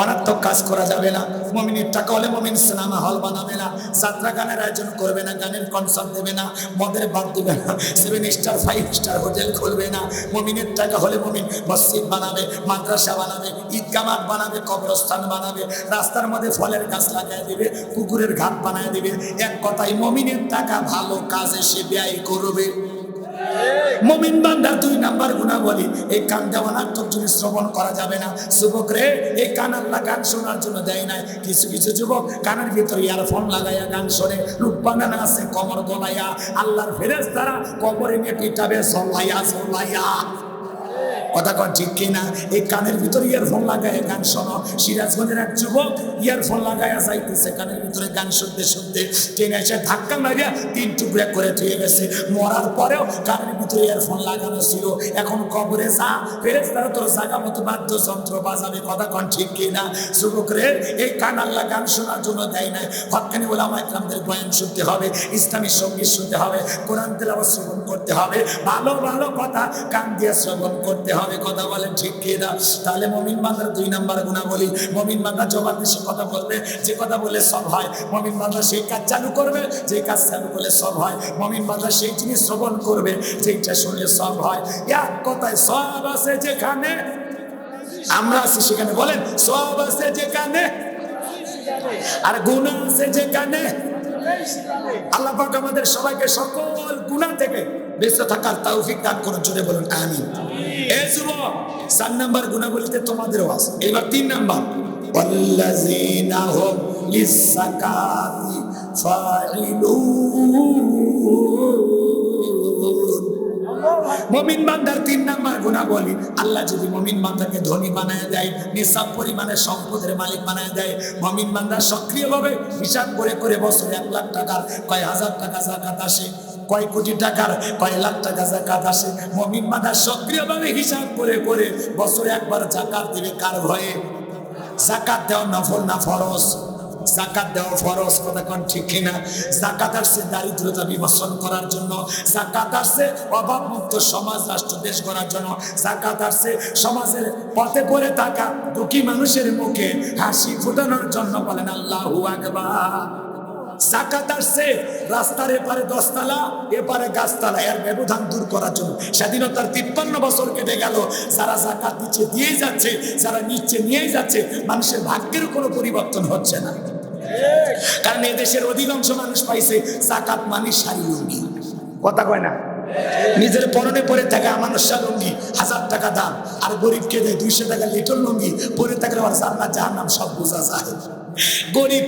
অনার্থক কাজ করা যাবে না। মুমিনের টাকা হলে মুমিন সিনেমা হল বানাবে না, যাত্রা গানের আয়োজন করবে না, গানের কনসার্ট দেবে না, মদের বার দেবে না, 7 স্টার 5 স্টার হোটেল খুলবে না। মুমিনের টাকা হলে মুমিন মসজিদ বানাবে, মাদ্রাসা বানাবে, ঈদগাহ মাঠ বানাবে, কবরস্থান বানাবে, রাস্তার মধ্যে ফলের গাছ লাগায় দিবে, পুকুরের ঘাট বানায় দিবে। এক কথায় মুমিনের টাকা ভালো কাজে সে ব্যয় করবে। মুমিন বান্দার 2 নাম্বার গুণাবলী, এই কান দেওয়ানার্থক জিনিস শ্রবণ করা যাবে না। যুবক রে, এই কান আল্লাহ গান শোনার জন্য দেয় নাই। কিছু কিছু যুবক কানের ভিতরে ইয়ারফোন লাগাইয়া গান শোনে, রূপ বানানা আছে কমর গলাইয়া, আল্লাহর ফেরেশতারা কবরে নিয়ে পিটাবে ঝোলাইয়া ঝোলাইয়া। কথা কন ঠিক কিনা? এই কানের ভিতরে ইয়ারফোন লাগায় গান শোনো। সিরাজগঞ্জের এক যুবক ইয়ারফোন লাগাইয়া যাইতেছে, কানের ভিতরে গান শুনতে শুনতে ট্রেনে এসে ধাক্কা মারিয়া 3 টুকরা করে ধুয়ে গেছে। মরার পরেও কানের ভিতরে ইয়ারফোন লাগানো ছিল। এখন কবরে যা, ফেরেশতারা তোর জায়গা মতো বাদ্যযন্ত্র বাজাবে। কথা কন ঠিক কিনা? যুবক রে, এই কান আল্লাহ গান শোনার জন্য দেয় নাই। হক্কানি ওলামা ইকরামদের বয়ান শুনতে হবে, ইসলামী সঙ্গীত শুনতে হবে, কোরআন তেলাওয়াত শ্রবণ করতে হবে, ভালো ভালো কথা কান দিয়ে শ্রবণ করতে হবে। কথা বলেন ঠিক কিনা? তাহলে মুমিন বান্দার 2 নাম্বার গুণাবলী, মুমিন বান্দা জবান দিয়ে সে কথা বলবে যে কথা বলে সব হয়। মুমিন বান্দা সেই কাজ চালু করবে যে কাজ চালু করলে সব হয়। মুমিন বান্দা সেই জিনিস শ্রবণ করবে যেটা শুনলে সব হয়। এক কথায় সব আছে যেখানে আমরা আছি সেখানে, বলেন সব আছে যেখানে, আর গুনাহ আছে যেখানে। আল্লাহ পাক আমাদের সবাইকে সকল গুনাহ থেকে বেঁচে থাকার তৌফিক দান করুন। জোরে বলুন আমিন। এই যুবক, 4 নাম্বার গুণাবলীতে তোমাদেরও আছে। এবার 3 নাম্বার, ওয়াল্লাযীনা হুম লিস-সাকাতি ফাইলুন। মুমিন বান্দার 3 নাম্বার গুণাবলী, আল্লাহ যদি মুমিন বান্দাকে ধনী বানায় দেয়, নিসাব পরিমাণের সম্পদের মালিক বানায় দেয়, মুমিন বান্দা সক্রিয়ভাবে হিসাব করে করে বছরে 1 লাখ টাকার কয় হাজার টাকা যাকাত আসে, কয় কোটি টাকার কয় লাখ টাকা যাকাত আসে। মুমিন বান্দা সক্রিয়ভাবে হিসাব করে করে বছরে একবার যাকাত দিবে। কার ভয়ে? যাকাত দেওয়া নফল না ফরজ? যাকাত দেওয়া ফরজ। কথা কোন ঠিক কিনা? যাকাত আসছে দারিদ্রতা বিমোচন করার জন্য, যাকাত আসছে অভাবমুক্ত সমাজ রাষ্ট্র দেশ গড়ার জন্য, যাকাত আসছে সমাজের পথে পড়ে থাকা দুঃখী মানুষের মুখে হাসি ফোটানোর জন্য। বলেন আল্লাহু আকবার। জাকাত আসছে রাস্তার এপারে 10 তালা এপারে গাছতলা, এর ব্যবধান দূর করার জন্য। স্বাধীনতার 53 বছর কেটে গেল, যারা জাকাত দিচ্ছে দিয়েই যাচ্ছে, যারা নিচ্ছে নিয়েই যাচ্ছে, মানুষের ভাগ্যের কোনো পরিবর্তন হচ্ছে না। কারণ এদেশের অধিকাংশ মানুষ পাইছে জাকাত মানে শাড়ি লুঙ্গি, কথা কয় না, নিজের পরনে পরে থাকে আমানস্যা লুঙ্গি 1000 টাকা দাম, আর গরিবকে দেয় 200 টাকা লিটল লুঙ্গি, পরে থাকলে আমার জান্নাত জাহান্নাম সব বোঝা যায়। গরিব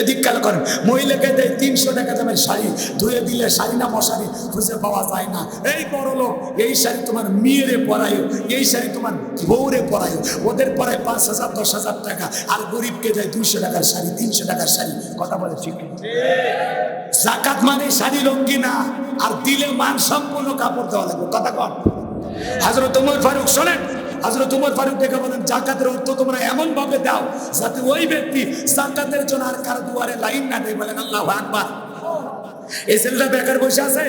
এদিক খেয়াল করেন, মহিলাকে দেয় 300 টাকা দামের শাড়ি, ধুয়ে দিলে শাড়ি না মশারি খুঁজে পাওয়া যায় না। এই বড় লোক, এই শাড়ি তোমার মেয়েরে পরায়, এই শাড়ি তোমার বউরে পরায়, ওদের পরায় 5000 10,000 টাকা, আর গরিবকে দেয় 200 টাকার শাড়ি 300 টাকার শাড়ি। কথা বলে ঠিক? জাকাত মানে শাড়ি লুঙ্গি না, আর দিলে মান সম্পূর্ণ কাপড় দেওয়া লাগবে। কথা কন। হযরত ওমর ফারুক শোনেন, হযরত ওমর ফারুক দেখে বলেন, জাকাতের অর্থ তোমরা এমন ভাবে দাও যাতে ওই ব্যক্তি জাকাতের জন্য আর কার দুয়ারে লাইন না দেয়। বলেন আল্লাহু আকবার। এই ছেলেটা বেকার বসে আছে,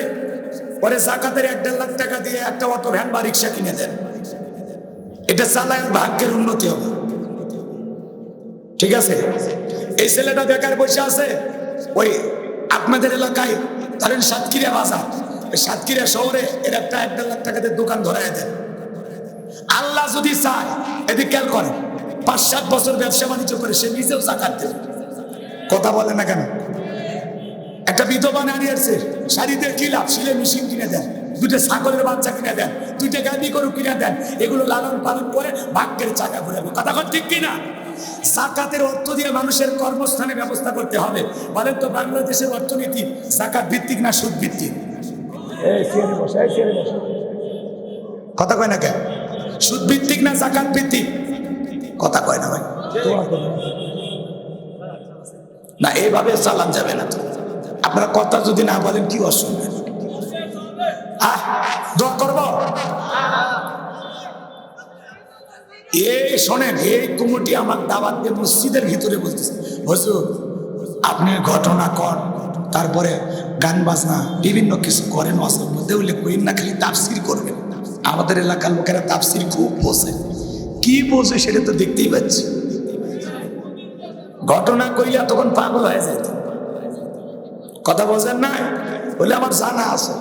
পরে জাকাতের 1.5 লাখ টাকা দিয়ে একটা অটো ভ্যান বা রিক্সা কিনে দেন, এটা চালায় ভাগ্যের উন্নতি হবে। ঠিক আছে? এই ছেলেটা বেকার বসে আছে, ওই আপনাদের এলাকায় ধরেন সাতক্ষীরা বাজার, সাতক্ষীরা শহরে এর একটা 1.5 লাখ টাকা দিয়ে দোকান ধরায় দেন। আল্লাহ যদি চায়, এদিকে খেয়াল করেন, 5-7 বছর ব্যবসা বাণিজ্য করে সে নিজেও জাকাত দেবে। কথা বলে না কেন? একটা বিধবা নারী আছে, শাড়িতে কি লাভ, সিলে মেশিন কিনে দেন, 2টা ছাগলের বাচ্চা কিনে দেন, 2টা গাভী গরু কিনে দেন, এগুলো লালন পালন করে ভাগ্যের চাকা ঘুরাবে। কথা কন ঠিক কিনা? জাকাতের অর্থ দিয়ে মানুষের কর্মস্থানে ব্যবস্থা করতে হবে। বলেন তো বাংলাদেশের অর্থনীতি জাকাত ভিত্তিক না সুদ ভিত্তিক? কথা কয় না কেন? সুদ ভিত্তিক না জাকাত ভিত্তিক? কথা কয় না ভাই। না, এইভাবে চালান যাবে না। আপনারা কথা যদি না বলেন কি অসুবিধা? দোয়া করব। এই শোনেন, এই কমিটি আমার দাওয়াত দিয়ে মসজিদের ভিতরে বলতেছে, হুজুর আপনি ঘটনা কর, তারপরে গান বাজনা বিভিন্ন কিছু করেন, ওয়াজের মধ্যে উল্লেখ করেন না, খালি তাফসির করবেন। আমাদের এলাকার লোকেরা তাফসির খুব বোঝে, কি বোঝে সেটা তো দেখতেই পাচ্ছি। ঘটনা কইলা তখন পাগল হয়ে যায়। কথা বোঝেন না? বলে আমার জানা আছে।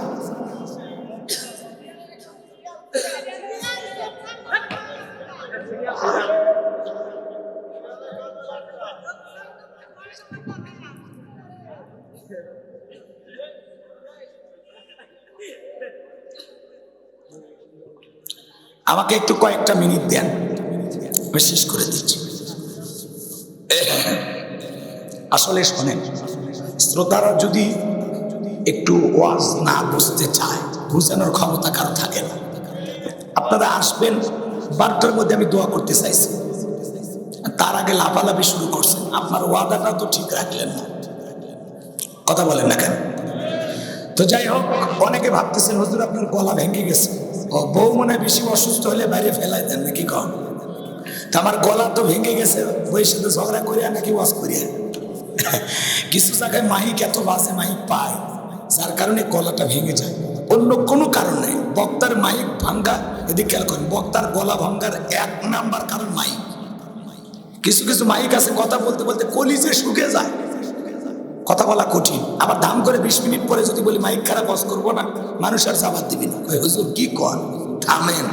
আমাকে একটু কয়েকটা মিনিট দেন, আমি শেষ করে দিচ্ছি। আসলে শোনেন, শ্রোতারা যদি একটু ওয়াজ না বুঝতে চায়, বুঝানোর ক্ষমতা কারো থাকে না। আপনারা আসবেন 12টার মধ্যে, আমি দোয়া করতে চাইছি, তার আগে লাফালাফি শুরু করছেন। আপনার ওয়াদাটা তো ঠিক রাখলেন না। কথা বলেন না কেন? তো যাই হোক, অনেকে ভাবতেছেন হুজুর আপনার গলা ভেঙে গেছে, ও বউ মনে হয় বেশি অসুস্থ হলে বাইরে ফেলাই দেন নাকি? কন তো আমার গলা তো ভেঙে গেছে, বইয়ের সাথে ঝগড়া করিয়া নাকি ওয়াজ করিয়া। কিছু জায়গায় মাইক এত বাজে মাইক পায়, যার কারণে গলাটা ভেঙে যায়, অন্য কোনো কারণ নেই। বক্তার মাইক ভাঙ্গা, এদিকে খেয়াল করেন, বক্তার গলা ভাঙ্গার 1 নাম্বার কারণ মাইক। কিছু কিছু মাইক আছে কথা বলতে বলতে কলিজে শুকে যায়, কথা বলা কঠিন। আবার দাম করে 20 মিনিট পরে যদি বলি মাইক খারাপ, ওয়াজ করবো না, মানুষ আর জবাব দিবি না। হুজুর কি কন, থামেন,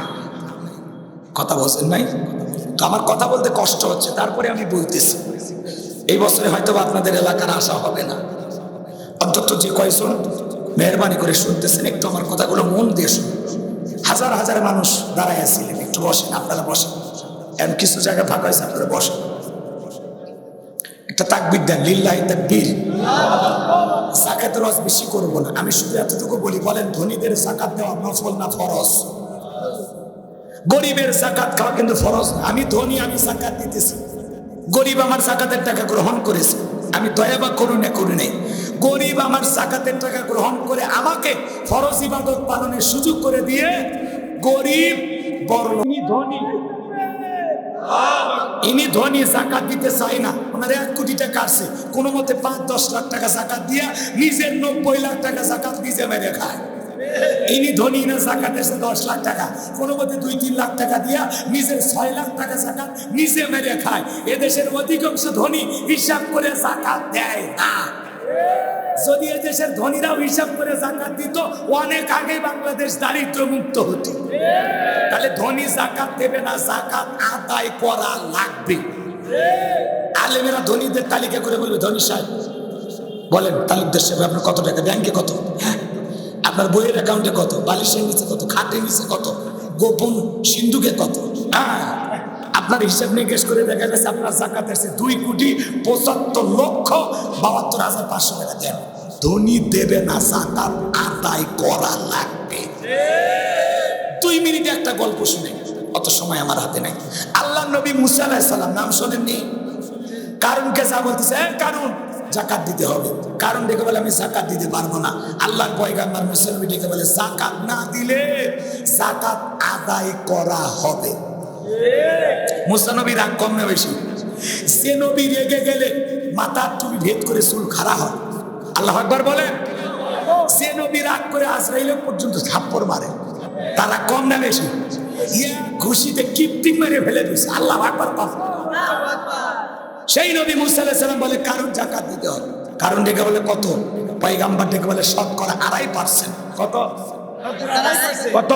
কথা বলছেন নাই তো? আমার কথা বলতে কষ্ট হচ্ছে, তারপরে আমি বলতেছি। এই বছরে হয়তো আপনাদের এলাকার আশা হবে না, অন্তত যে কয়জন মেহরবানি করে শুনতেছেন একটু আমার কথাগুলো মন দিয়ে শুনুন। হাজার হাজার মানুষ দাঁড়ায় আছিলেন, একটু বসেন, আপনারা বসেন। এমন কিছু জায়গা ফাঁকা হয়েছে, আপনারা বসেন। একটা তাকবীর দেন, লিল্লাহি তাকবীর। যাকাতের ওয়াজ বেশি করবো না, আমি শুধু এতটুকু বলি, বলেন ধনীদের যাকাত দেওয়া নফল না ফরজ? গরিবের যাকাত খাওয়া কিন্তু ফরজ না। আমি ধনী, আমি যাকাত দিতেছি, গরিব আমার যাকাতের টাকা গ্রহণ করেছে, আমি দয়া বা করুণা করি নাই। গরিব আমার যাকাতের টাকা গ্রহণ করে আমাকে ফরজ ইবাদত পালনের সুযোগ করে দিয়ে গরিব বড় ধনী, ইনি ধনী, যাকাত দিতে চাই না, ওনার 1 কোটি টাকা আছে, কোনো মতে 5-10 লাখ টাকা যাকাত দিয়া নিজের 90 লাখ টাকা যাকাত নিজে মেরে খায়। ইনি ধনী না, যাকাত এসে 10 লাখ টাকা, কোনো মতে 2-3 লাখ টাকা দিয়া নিজের 6 লাখ টাকা যাকাত নিজে মেরে খায়। এদেশের অধিকাংশ ধনী হিসাব করে যাকাত দেয় না। যদি এ দেশের ধনীরাও হিসাব করে জাকাত দিত, অনেক আগে বাংলাদেশ দারিদ্র মুক্ত হতো। তাহলে ধনী জাকাত দেবে না, জাকাত আদায় করা লাগবে। আলেমেরা ধনীদের তালিকা করে বলবে, ধনী সাহেব বলেন তালুকদার সাহেব আপনার কত টাকা, ব্যাংকে কত, হ্যাঁ আপনার বইয়ের অ্যাকাউন্টে কত, বালিশের নিচে কত, খাটের নিচে কত, গোপন সিন্ধুকে কত, হ্যাঁ আপনার হিসাব নিকেশ করে দেখা গেছে আপনার জাকাত এসে 2,75,72,500 টাকা দেন। ধনী দেবে না, জাকাত আদায় করা লাগবে। 2 মিনিটে একটা গল্প শুনে, অত সময় আমার হাতে নাই। আল্লাহ নবী মুসা আলাইহিস সালাম, নাম শোনেননি? কারণকে যা বলতেছে, কারণ জাকাত দিতে হবে। কারণ ডেকে বলে আমি জাকাত দিতে পারবো না। আল্লাহর পয়গম্বর মুসা নবী ডেকে বলে জাকাত না দিলে জাকাত আদায় করা হবে। মুসা নবী রাগ কম না বেশি? যে নবী রেগে গেলে মাথার টুপি ভেদ করে চুল খাড়া হয়। আল্লাহ আকবার বলেন। যে নবী রাগ করে আজরাইল পর্যন্ত থাপ্পড় মারে, তারা কম না বেশি? খুশিতে কিপটিং মেরে ফেলে দিচ্ছে। আল্লাহ আকবার। সেই নবী মুসা আলাইহিস সালাম বলে কারণ জাকাত দিতে হবে। কারণ ডেকে বলে কত? পয়গম্বর ডেকে বলে শতকরা 2.5%। কত? কত?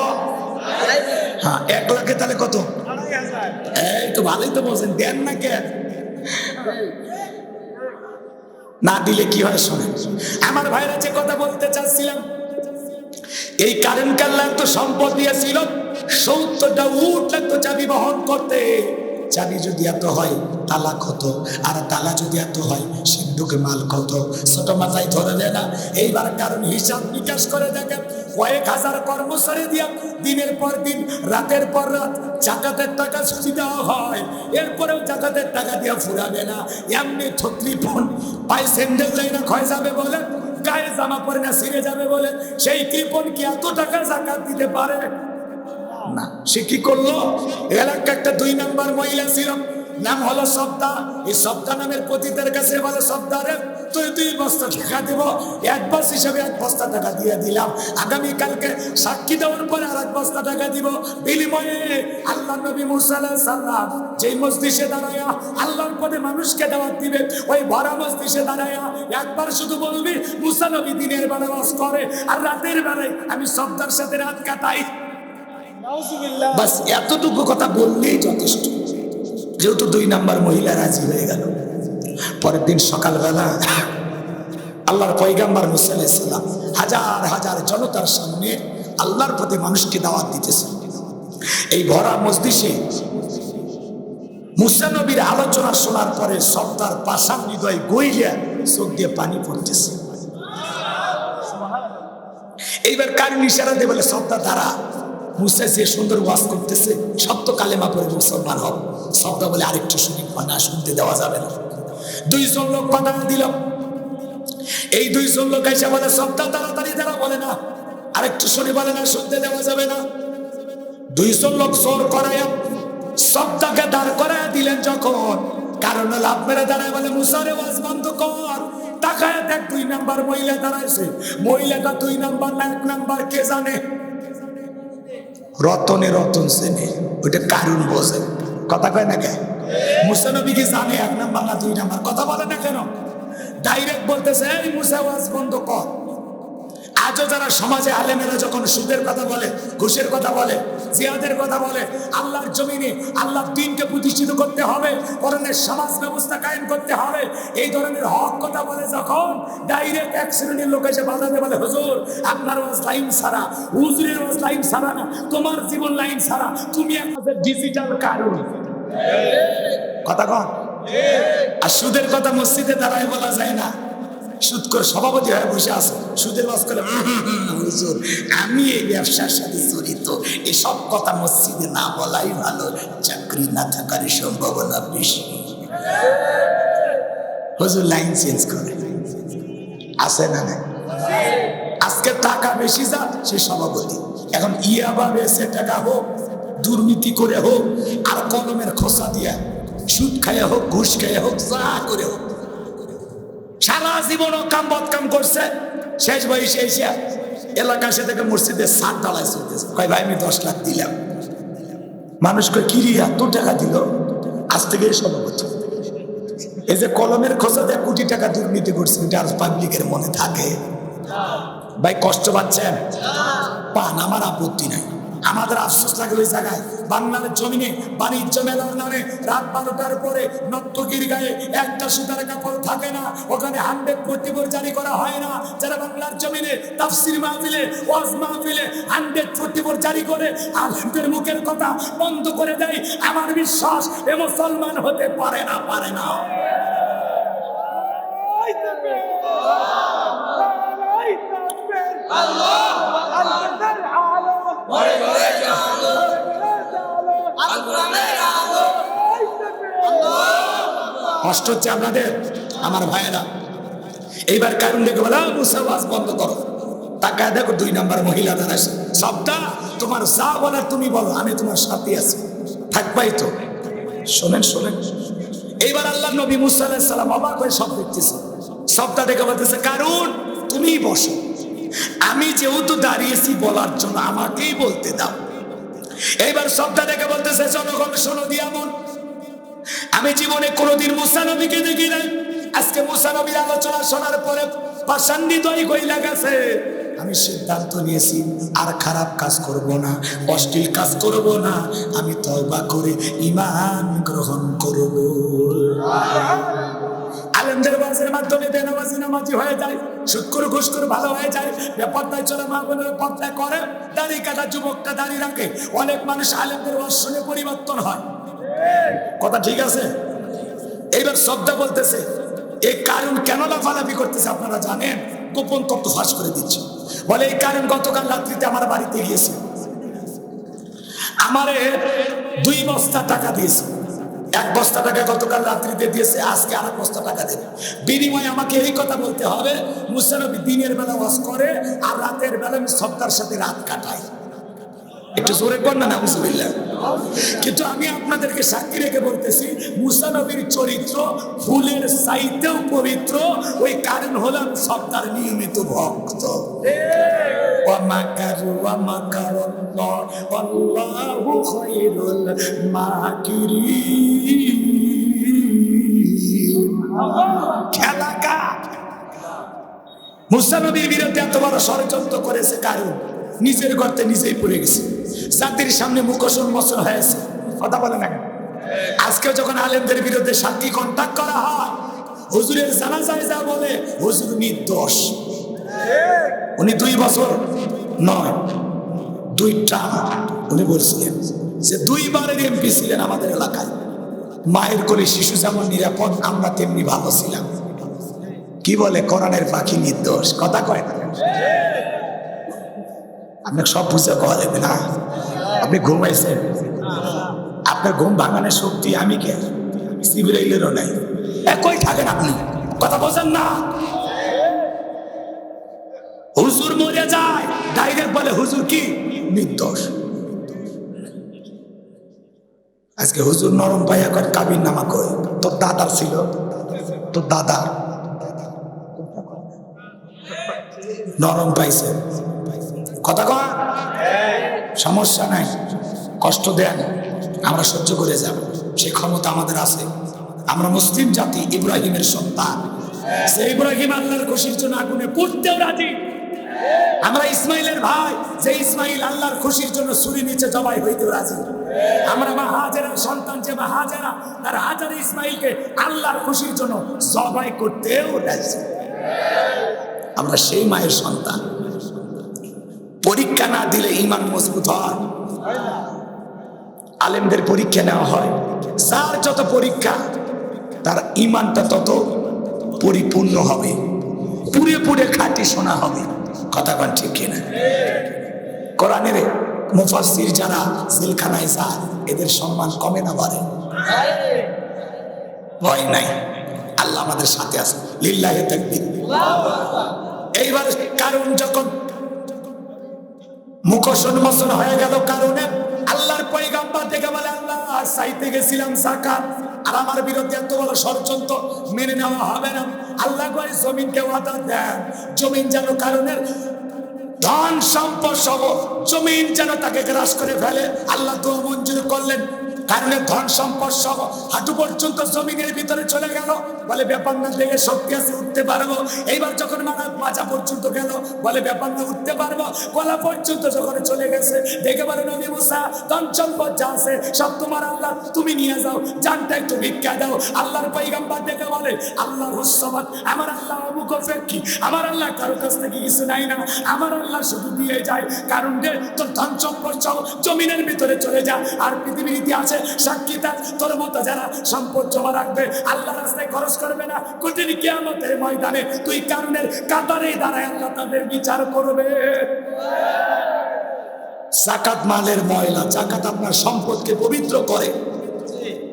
হ্যাঁ 1 লাখে তাহলে কত? এই তো ভালোই তো বলছেন, দেন না কেন? না দিলে কি হয় শোনেন আমার ভাইরা, যে কথা বলতে চাচ্ছিলাম, এই কারেন্ট কাল্লা তো সম্পদ দিয়েছিল, 70টা উট লাগতো চাবি বহন করতে। চাবি যদি এত হয় তালা কত, আর তালা যদি এত হয় সিন্ধুকে মাল কত? ছোট মাথায় ধরে দেয় না। এইবার কারণ হিসাব নিকাশ করে দেখে, কয়েক হাজার কর্মচারী দিয়া দিনের পর দিন, রাতের পর রাত জাকাতের টাকা ছুটি দেওয়া হয়। এরপরেও জাকাতের টাকা দিয়া ফুরাবে না। এমনি ছত্রি ফোন পায়ে স্যান্ডেল দেয় না, ক্ষয় যাবে বলে, গায়ে জামা পরে না ছিঁড়ে যাবে বলে, সেই কৃপণ কি এত টাকা জাকাত দিতে পারে না? সে কি করলো? এলাকা একটা 2 নাম্বার মহিলা ছিল, নাম হলো সবদা। এই সবদা নামের পতিতের কাছে বলে, সবদারে তুই 2 বস্তা টাকা দেবো, অ্যাডভান্স হিসেবে 1 বস্তা টাকা দিয়ে দিলাম, আগামীকালকে সাক্ষী দেওয়ার পরে আর 1 বস্তা টাকা দিব। বিনিময়ে আল্লাহ নবী মুসা আলাইহিস সালাম যেই মজলিসে দাঁড়ায়া আল্লাহর পদে মানুষকে দাওয়াত দিবে, ওই ভরা মজলিসে দাঁড়ায়া একবার শুধু বলবি, মুসা নবী দিনের বেলা ওয়াজ করে আর রাতের বেলায় আমি সবদার সাথে রাত কাটাই। বাস এতটুকু কথা বললেই যথেষ্ট। যেহেতু 2 নাম্বার মহিলা রাজি হয়ে গেল, পরের দিন সকালবেলা আল্লাহর পয়গম্বর মুসা আলাইহিস সালাম হাজার হাজার জনতার সামনে আল্লাহর পথে মানুষকে দাওয়াত দিতেছে। এই ভরা মজলিসে মুসা নবীর আলোচনা শোনার পরে সবদার পাষাণ হৃদয় গইয়া চোখ দিয়ে পানি পড়তেছে। এইবার কার ইশারা দিয়ে বলে, সবদা দ্বারা মুসা যে সুন্দর ওয়াজ করতেছে, সত্য কালেমা পড়ে মুসলমান হও। সবদা বলে আরেকটু শুনি, না শুনতে দেওয়া যাবে না। 2 জন লোক কথা দিল। এই 2 জন লোক এসে বলে, সবদা তাড়াতাড়ি দ্বারা, বলে না আরেকটু শুনি, বলে না শুনতে দেওয়া যাবে না। 2 জন লোক জোর করায় সবদাকে দাঁড় করায় দিলেন। যখন কারণ লাভ মেরে দাঁড়ায় বলে, মুসারে ওয়াজ বন্ধ কর। তাকায় দেখ 2 নাম্বার মহিলা দাঁড়াইছে। মহিলাটা 2 নাম্বার না 1 নাম্বার কে জানে? রতনে রতন সেনে, ওইটা কারণ বোঝে, কথা কয় না কেন? মুসা নবী কি জানে 1 নাম্বার না 2 নাম্বার? কথা বলে না কেন? ডাইরেক্ট বলতেছে, এই মুসা ওয়াজ বন্ধ কর। আজও যারা সমাজে আলেমেরা যখন সুদের কথা বলে, ঘুষের কথা বলে, জিহাদের কথা বলে, আল্লাহর জমিনে আল্লাহর দ্বীনকে প্রতিষ্ঠিত করতে হবে, কোরআনের সমাজ ব্যবস্থা কায়েম করতে হবে, এই ধরনের হক কথা বলে, যখন ডাইরেক্ট 1 শ্রেণীর লোক এসে বাজাতে বলে, হুজুর আপনার ওয়াজ লাইন ছাড়া, হুজুরের ওয়াজ লাইন ছাড়া না, তোমার জীবন লাইন ছাড়া, তুমি একটা ডিজিটাল কারণ। কথা কন। আর সুদের কথা মসজিদে দাঁড়ায় বলা যায় না। সুদ করে সভাপতি হয়ে বসে আছে, সুদের ওয়াজ করে, হুজুর আমি এই ব্যবসার সাথে জড়িত, এসব কথা মসজিদে না বলাই ভালো, চাকরি না থাকার সম্ভাবনা বেশি। হুজুর লাইন চেঞ্জ করে, আছে না? না, আজকে টাকা বেশি যা সে সভাপতি। এখন ইয়াবা বেচে টাকা হোক, দুর্নীতি করে হোক, আর কলমের খোসা দিয়া সুদ খাইয়া হোক, ঘুষ খাইয়া হোক, যা করে হোক, সারা জীবন কাম বদকাম করছে। শেষ বয়সে এসে এলাকা সে থেকে মসজিদের 7 ডালায় চলতেছে। কয় ভাই আমি 10 লাখ দিলাম। মানুষ কয় কি রে এত টাকা দিল? আজ থেকে সভাপতি। এই যে কলমের খোঁজাতে কোটি টাকা দুর্নীতি করছে, এটা আর পাবলিকের মনে থাকে? ভাই কষ্ট পাচ্ছেন? পান, আমার আপত্তি নাই। আমাদের আফসোস লাগে ওই জায়গায় বাংলার জমিনে বাণিজ্য মেলার নামে রাত 12টার পরে নর্তকীর গায়ে একটা সুতার কাপড় থাকে না, ওখানে 100 প্রতিবর জারি করা হয় না। যারা বাংলার জমিনে তাফসির মাহফিলে, ওয়াজ মাহফিলে 100 প্রতিবর জারি করে আলেমদের মুখের কথা বন্ধ করে দেয়, আমার বিশ্বাস এ মুসলমান হতে পারে না, পারে না। কষ্ট হচ্ছে আপনাদের আমার ভাইয়েরা? এইবার কারণ দেখে বলা মুসা ওয়াজ বন্ধ করো, তাকায় দেখো 2 নাম্বার মহিলা দাঁড়াচ্ছে। সবটা তোমার যা বলার তুমি বলো, আমি তোমার সাথে আছি, থাকবাই তো। শোনেন শোনেন, এইবার আল্লাহ নবী মুসা আলাইহিস সালাম অবাক হয়ে সব দেখতেছে। সবটা দেখে বলতেছে কারণ তুমিই বসো, আমি যেহেতু দাঁড়িয়েছি বলার জন্য আমাকেই বলতে দাও। এইবার সবটা দেখে বলতেছে জনগণ শোনো দিয়ামন, আমি জীবনে কোনোদিন মুসা নবীকে দেখি নাই। আজকে মুসা নবীর আলোচনা শোনার পরে পাষাণ্ডি দই কইলা গেছে। আমি সিদ্ধান্ত নিয়েছি আর খারাপ কাজ করব না, অশ্লীল কাজ করব না, আমি তওবা করে ঈমান গ্রহণ করব। আলেমদের ওয়াজের মাধ্যমে বেনামাজি নামাজি হয়ে যায়, সুদখোর ঘুষখোর ভালো হয়ে যায়, বেপরদায় চলে মা বোনের পর্দা করে, দাড়ি কাটা যুবকটা দাড়ি রাখে। অনেক মানুষ আলেমদের ওয়াজ শুনে পরিবর্তন হয়। কথা ঠিক আছে? এইবার শব্দ বলতেছে এই কারণ কেন লাফালাফি করতেছে আপনারা জানেন? গোপন তথ্য ফাঁস করে দিচ্ছে। বলে এই কারণ গতকাল রাত্রিতে আমার বাড়িতে গিয়েছে, আমারে 2 বস্তা টাকা দিয়েছে। 1 বস্তা টাকা গতকাল রাত্রিতে দিয়েছে, আজকে আর 1 বস্তা টাকা দেবে। বিনিময়ে আমাকে এই কথা বলতে হবে মুসা নবী দিনের বেলা ওয়াজ করে আর রাতের বেলা আমি সত্তার সাথে রাত কাটাই। একটু জোরে কর না, নাউজুবিল্লাহ। কিন্তু আমি আপনাদেরকে সাক্ষী রেখে বলতেছি মুসা নবীর চরিত্র ফুলের চাইতেও পবিত্র। ওই কারণ হলাম সত্তার নিয়মিত ভক্ত। মুসা নবীর বিরুদ্ধে এত বড় ষড়যন্ত্র করেছে কারণ নিজের গর্তে নিজেই পড়ে গেছে, জাতির সামনে মুখোশন মোচন হয়েছে। কথা বলে না? আজকে যখন আলেমদের বিরুদ্ধে সাক্ষী কন্টাক্ট করা হয়, হুজুরের জানাজায় যা বলে হুজুর নির্দোষ। উনি 2 বছর নয় 2 টার্ম উনি বলছিলেন যে 2 বারের এমপি ছিলেন আমাদের এলাকায়। মায়ের কোলে শিশু যেমন নিরাপদ, আমরা তেমনি ভালো ছিলাম। কি বলে কোরআনের পাখি নির্দোষ, কথা কয় না? আপনাকে সব বুঝে কওয়া যাবে না। আপনি ঘুমাইছেন, আপনার ঘুম ভাঙানোর শক্তি আমি কে? জিবরাইলেরও নাই। একই থাকেন আপনি, কথা বোঝেন না? হুজুর মরে যায়, ডাইরেক্ট বলে হুজুর কি নির্দোষ। আজকে হুজুর নরম পাইয়া কয় কাবির নামা কই, তোর দাদার ছিল, তোর দাদা নরম পাইছে। কথা কয় সমস্যা নাই, কষ্ট দেন, আমরা সহ্য করে যাব, সেই ক্ষমতা আমাদের আছে। আমরা মুসলিম জাতি, ইব্রাহিমের সন্তান। সে ইব্রাহিম আল্লাহর খুশির জন্য আগুনে পুড়তেও রাজি। আমরা ইসমাইলের ভাই, যে ইসমাইল আল্লাহর খুশির জন্য ছুরি নিচে জবাই হইতেও রাজি। আমরা মা হাজেরার সন্তান, যে মা হাজেরা তার হাজারে ইসমাইলকে আল্লাহর খুশির জন্য জবাই করতেও রাজি। আমরা সেই মায়ের সন্তান। পরীক্ষা না দিলে ঈমান মজবুত হয়। আলেমদের পরীক্ষা নেওয়া হয়, যার যত পরীক্ষা তার ঈমানটা তত পরিপূর্ণ হবে, পুরে পুরে খাঁটি শোনা হবে। কথা কন ঠিক কিনা? কোরআনের মুফাসসির যারা জেলখানায় যায় এদের সম্মান কমে না বাড়ে? ভয় নাই, আল্লাহ আমাদের সাথে আছে। লিল্লাহি তাকবীর। এইবার কারণ যখন মুখোশন মোচন হয়ে গেল, কারণে আল্লাহর পয়গাম্বর থেকে বলে আল্লাহ চাইতে গেছিলাম যাকাত, আর আমার বিরুদ্ধে এত বড় ষড়যন্ত্র মেনে নেওয়া হবে না। আল্লাহ কয় জমিনকে ওয়াদা দেন, জমিন যেন কারণের ধন সম্পদ সহ জমিন যেন তাকে গ্রাস করে ফেলে। আল্লাহ তো মঞ্জুর করলেন, কারণের ধন সম্পদ সহ হাঁটু পর্যন্ত জমিনের ভিতরে চলে গেল, বলে ব্যাপার না, দেখে শক্তি আছে, উঠতে পারবো। এইবার যখন মাজা পর্যন্ত গেল, বলে ব্যাপার না, উঠতে পারবো। গলা পর্যন্ত যখন চলে গেছে, দেখে বলে নবী মুসা, ধন সম্পদ যা আছে সব তোমার, আল্লাহ তুমি নিয়ে যাও, জানটা একটু ভিক্ষা দাও। আল্লাহর পয়গম্বর দেখে বলে, আল্লাহর হুসসামাত, আমার আল্লাহ মুখফেক্ষী, আমার আল্লাহ কারো কাছ থেকে কিছু নাই না, আমার আল্লাহ শুধু দিয়ে যায়। কারণ রে, তোর ধন সম্পদ সহ জমিনের ভিতরে চলে যা, আর পৃথিবীর ইতিহাসে সাক্ষী থাক, তোর মতো যারা সম্পদ জমা রাখবে, আল্লাহ রাস্তায় খরচ করবে না, কঠিন কিয়ামতের ময়দানে তুই কারণের কাতারে দাঁড়ায় আল্লাহ তাদের বিচার করবে। যাকাত মালের ময়লা, যাকাত আপনার সম্পদকে পবিত্র করে।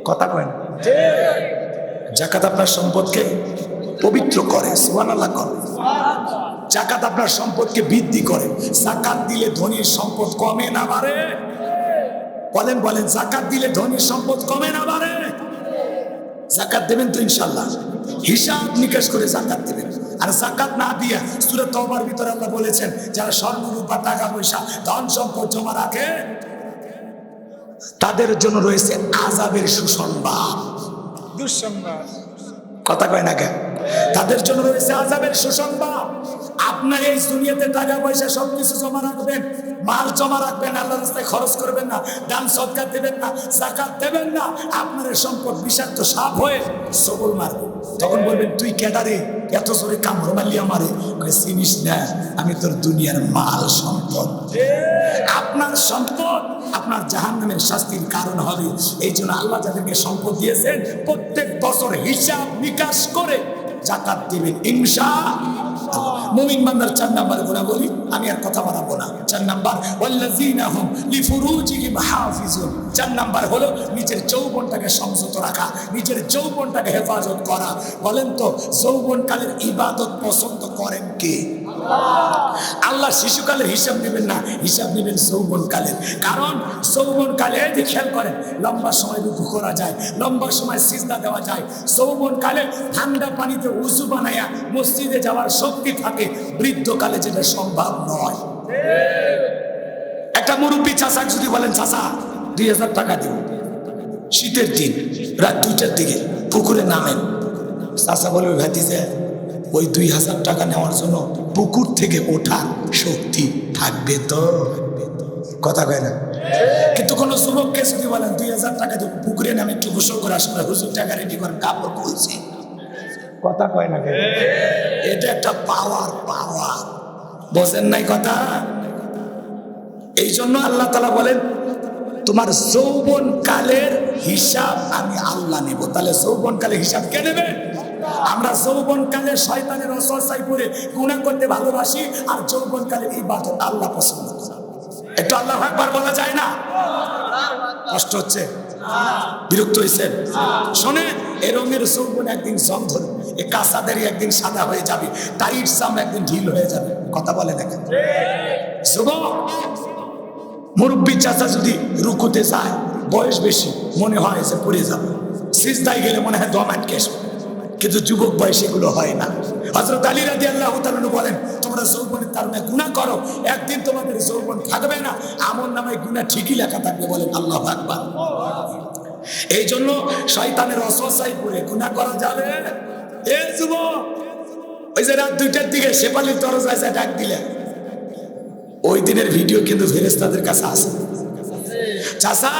কথা কয়, যাকাত আপনার সম্পদকে পবিত্র করে, সুবহানাল্লাহ করে। যাকাত আপনার সম্পদকে বৃদ্ধি করে। যাকাত দিলে ধনীর সম্পদ কমে না বাড়ে? বলেন বলেন, যাকাত দিলে ধনীর সম্পদ কমে না বাড়ে? যাকাত দেবেন তো ইনশাআল্লাহ, হিসাব নিকাশ করে যাকাত দেবেন। আর যাকাত না দিয়া সূরা তাওবার ভিতরে আল্লাহ বলেছেন, যারা স্বর্ণ রূপা টাকা পয়সা ধন সম্পদ জমা রাখে তাদের জন্য রয়েছে আযাবের সুসংবাদ, দুঃসংবাদ। কথা কয় না কেন? তাদের জন্য রয়েছে আযাবের সুসংবাদ। আপনার এই দুনিয়াতে টাকা পয়সা সবকিছু জমা রাখবেন, মাল জমা রাখবেন, আল্লাহর রাস্তায় খরচ করবেন না, দান সদকা দেবেন না, যাকাত দেবেন না, আপনার এই সম্পদ বিষাক্ত সাপ হয়ে সবল মারবে। তখন বলবেন, তুই কেডারে এত জোরে কামড় মারলি আমারে? চিনিস না, আমি তোর দুনিয়ার মাল সম্পদ। আপনার সম্পদ আপনার জাহান্নামের শাস্তির কারণ হবে। এই জন্য আল্লাহ যাদেরকে সম্পদ দিয়েছেন প্রত্যেক বছর হিসাব নিকাশ করে যাকাত দিবেন ইনশাআল্লাহ। মুমিন বান্দার 4 নম্বর গুণাবলী, আমি আর কথা বাড়াবো না। 4 নম্বর, ওয়াল্লাযীনা হুম লিফুরুজিহিম হাফিজুন। 4 নম্বর হলো নিজের যৌবনটাকে সংযত রাখা, নিজের যৌবনটাকে হেফাজত করা। বলেন তো, যৌবনকালের ইবাদত পছন্দ করেন কে? আল্লাহ শিশুকালের হিসাব নেবেন না, হিসাব নেবেন যৌবনকালের। কারণ যৌবনকালে যে খেয়াল করেন, লম্বা সময় রুকু করা যায়, লম্বা সময় সিজদা দেওয়া যায়। যৌবনকালে ঠান্ডা পানিতে উযু বানায়া মসজিদে যাওয়ার শক্তি থাকে, বৃদ্ধকালে যেটা সম্ভব নয়। একটা মুরব্বী চাচা যদি বলেন, চাচা 2000 টাকা দিন, শীতের দিন রাত 2টার দিকে পুকুরে নামেন, চাচা বলবে, ভাতিজা ওই 2000 টাকা নেওয়ার জন্য পুকুর থেকে ওঠার শক্তি থাকবে তো? কথা কয় না? কিন্তু কোন যুবককে যদি বলেন 2000 টাকা দিয়ে পুকুরে নামে একটু গোসল করে আসলে, হুজুর টাকা রেডি করেন, কাপড় খুলছে। কথা কয় না? এটা একটা পাওয়ার, পাওয়ার। বোঝেন নাই কথা? এই জন্য আল্লাহ তাআলা বলেন, তোমার যৌবন কালের হিসাব আমি আল্লাহ নেব। তাহলে যৌবন কালের হিসাব কে নেবে? আমরা যৌবন কালে শয়তানের ওয়াসওয়াসায় পড়ে গুনাহ করতে ভালোবাসি, আর যৌবন কালের ইবাদত আল্লাহ পছন্দ করে। একটু আল্লাহু আকবার বলা যায় না? কষ্ট হচ্ছে? বিরক্ত হয়েছেন? শোনেন, এ রঙের যৌবন একদিন জং ধরবে, এ কাঁচাদেরই একদিন সাদা হয়ে যাবে, টাইট চাম একদিন ঢিল হয়ে যাবে। কথা বলে না কেন? যুবক মুরব্বী চাচা যদি রুকুতে যায়, বয়স বেশি, মনে হয় যে পড়ে যাবে, সিজদায় গেলে মনে হয় দম আটকে আসবে, কিন্তু যুবক বয়সে এগুলো হয় না। হযরত আলী রাদিয়াল্লাহু তাআলা বলেন, তোমরা যৌবনের তারুণ্যে গুনাহ করো, একদিন তোমাদের যৌবন থাকবে না, আমলনামায় গুনাহ ঠিকই লেখা থাকবে। বলেন আল্লাহু আকবার। এই জন্য শয়তানের ওয়াসওয়াসায় পড়ে গুনাহ করা যাবে। এ যুবক, ওই যে রাত 2টার দিকে শেফালির দরজায় যায় ডাক দিলে, ওই দিনের ভিডিও কিন্তু ফেরেশতাদের কাছে আছে। চাচা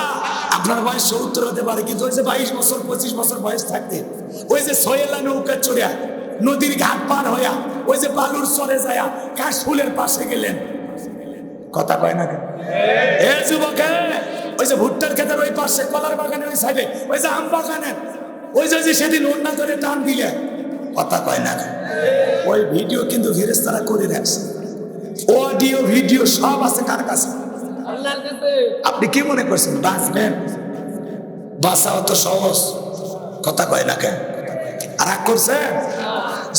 আপনার বয়স 70 হতে পারে, কিন্তু ওই যে 22 বছর 25 বছর বয়স থাকতে, ওই যে সোহেলা নৌকা চড়িয়া নদীর ঘাট পার হইয়া ওই যে বালুর চরে যায়া কাশফুলের পাশে গেলেন। কথা কয় না কেন? এ যুবক, ওই যে ভুট্টার ক্ষেতের ওই পাশে, কলার বাগানের ওই সাইডে, ওই যে আম বাগানের ওই যে সেদিন ওন্না ধরে টান দিলে, কথা কয় না কেন? ওই ভিডিও কিন্তু ফেরেশতারা করে রাখছে, অডিও ভিডিও সব আছে। কার কাছে? আল্লাহর কাছে। আপনি কি মনে করছেন বাঁচবেন? বাঁচা অত সহজ? কথা কয় না কেন? রাগ করছেন?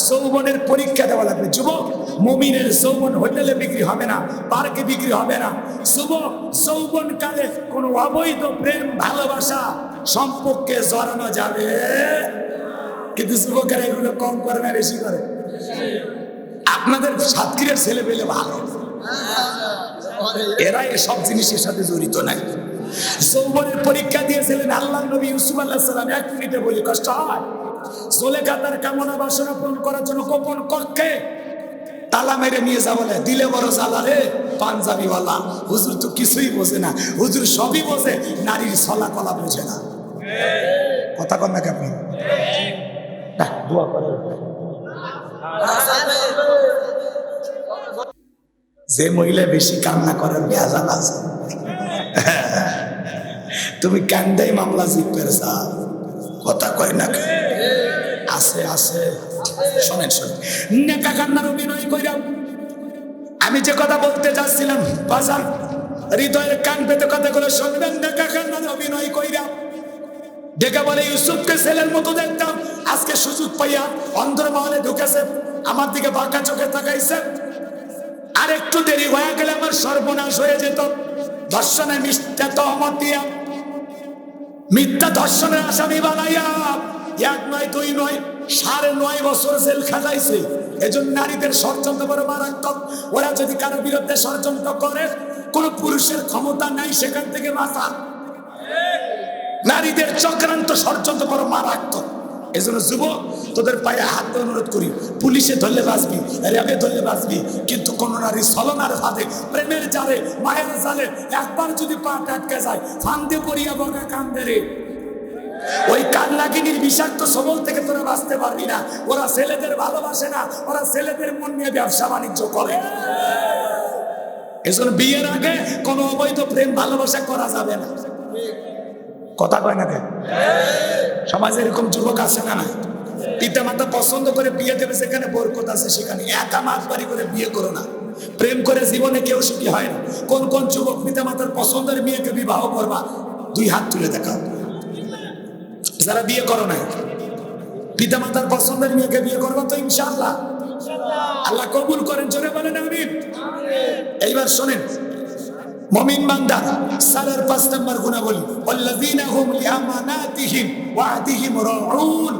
যৌবনের পরীক্ষা দেওয়া লাগবে। যুবক, মুমিনের যৌবন হোটেলে বিক্রি হবে না, পার্কে বিক্রি হবে না। যুবক, যৌবন কালে কোনো অবৈধ প্রেম ভালোবাসা সম্পর্কে জড়ানো যাবে, কিন্তু যুবকেরা এগুলো কম করে না বেশি করে? আপনাদের সাতক্ষীরের ছেলে পেলে ভালো, এরা এসব জিনিসের সাথে জড়িত নাই। যৌবনের পরীক্ষা দিয়েছিলেন আল্লাহ নবী ইউসুফ আলাইহিস সালাম। 1 মিনিটে বলি, কষ্ট হয়? জুলেখা তার কামনা বাসনা পূরণ করার জন্য গোপন কক্ষে তালা মেরে নিয়ে যা বলে, দিলে বড় জ্বালা রে পাঞ্জাবিওয়ালা। হুজুর তো কিছুই বোঝে না, হুজুর সবই বোঝে, নারীর ছলা কলা বোঝে না। কথা কন না কেন? দোয়া করে যে মহিলা বেশি কান্না করার ভেজাল আছে, তুমি কান্দাই মামলা জিতবে। কথা কয় না আছে আছে। শোনেন শোনেন, নেকা কান্নার অভিনয় কইরা আমি যে কথা বলতে চাচ্ছিলাম, বাজার হৃদয়ের কান পেতে কথাগুলো শুনবেন। নেকা কান্নার অভিনয় কইরা ডেকে বলে, ইউসুফকে ছেলের মতো দেখতাম, আজকে সুযোগ পাইয়া অন্দরমহলে ঢুকেছে, আমার দিকে বাঁকা চোখে তাকাইছে। আর একটু দেরি হয়ে গেলে আমার সর্বনাশ হয়ে যেত। ধর্ষণের মিথ্যা তহমত দিয়া, মিথ্যা ধর্ষণের আসামি বানাইয়া 1 নয় 2 নয় 9.5 বছর জেল খাটাইছে। এজন্য নারীদের ষড়যন্ত্র বড় মারাত্মক। ওরা যদি কারো বিরুদ্ধে ষড়যন্ত্র করে, কোন পুরুষের ক্ষমতা নাই সেখান থেকে বাঁচা। নারীদের চক্রান্ত ষড়যন্ত্র বড় মারাত্মক। এজন্য যুবক, তোদের পায়ে হাত দিয়ে অনুরোধ করি, পুলিশে ধরলে বাঁচবি, র্যাবে ধরলে বাঁচবি, কিন্তু কোন নারী ছলনার ফাঁদে, প্রেমের জালে, মায়ের জালে একবার যদি পা আটকে যায়, ফান্দে পড়িয়া বকা কান্দে রে। ওই কান্নাকিনীর বিষাক্ত সবল থেকে তোরা বাঁচতে পারবি না। ওরা ছেলেদের ভালোবাসে না, ওরা ছেলেদের মন নিয়ে ব্যবসা বাণিজ্য করে। এজন্য বিয়ের আগে কোনো অবৈধ প্রেম ভালোবাসা করা যাবে না। কথা কয় না কেন? সমাজে এরকম যুবক আছে না? না, পিতা মাতা পছন্দ করে বিয়ে দেবে, সেখানে বরকত আছে, সেখানে একা মাছ বাড়ি করে বিয়ে করো না। প্রেম করে জীবনে কেউ সুখী হয় না। কোন কোন যুবক পিতা মাতার পছন্দের মেয়েকে বিবাহ করবা? 2 হাত তুলে দেখাও। যারা বিয়ে করো নাই, পিতা মাতার পছন্দের মেয়েকে বিয়ে করবা তো ইনশাআল্লাহ আল্লাহ কবুল করেন। জোরে বলেন আমিন। এইবার শোনেন, মুমিন বান্দা সালার 5 নম্বর গুণাবলী, আল্লাযীনা হুম লিআমানাতিহিম ওয়া আহদিহিম রাউন।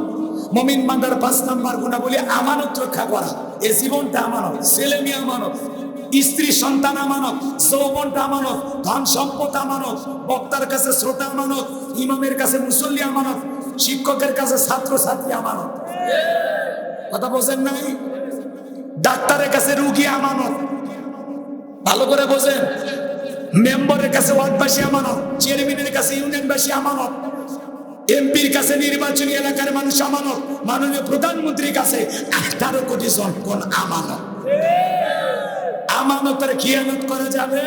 মুমিন বান্দার 5 নম্বর গুণাবলী আমানত রক্ষা করা। এই জীবনটা আমানত, ছেলে মেয়ে আমানত, স্ত্রী সন্তান আমানত, যৌবনটা আমানত, ধন সম্পদ আমানত, বক্তার কাছে শ্রোতা আমানত, ইমামের কাছে মুসল্লি আমানত, শিক্ষকের কাছে ছাত্র ছাত্রী আমানত। কথা বোঝেন নাই? ডাক্তারের কাছে রুগী আমানত। ভালো করে বোঝেন। মেম্বারের কাছে ওয়ার্ডবাসী আমানত, চেয়ারম্যানের কাছে ইউনিয়নবাসী আমানত, এমপির কাছে নির্বাচনী এলাকার মানুষ আমানত, মাননীয় প্রধানমন্ত্রীর কাছে 18 কোটি জনগণ আমানত। আমানতের খিয়ানত করা যাবে?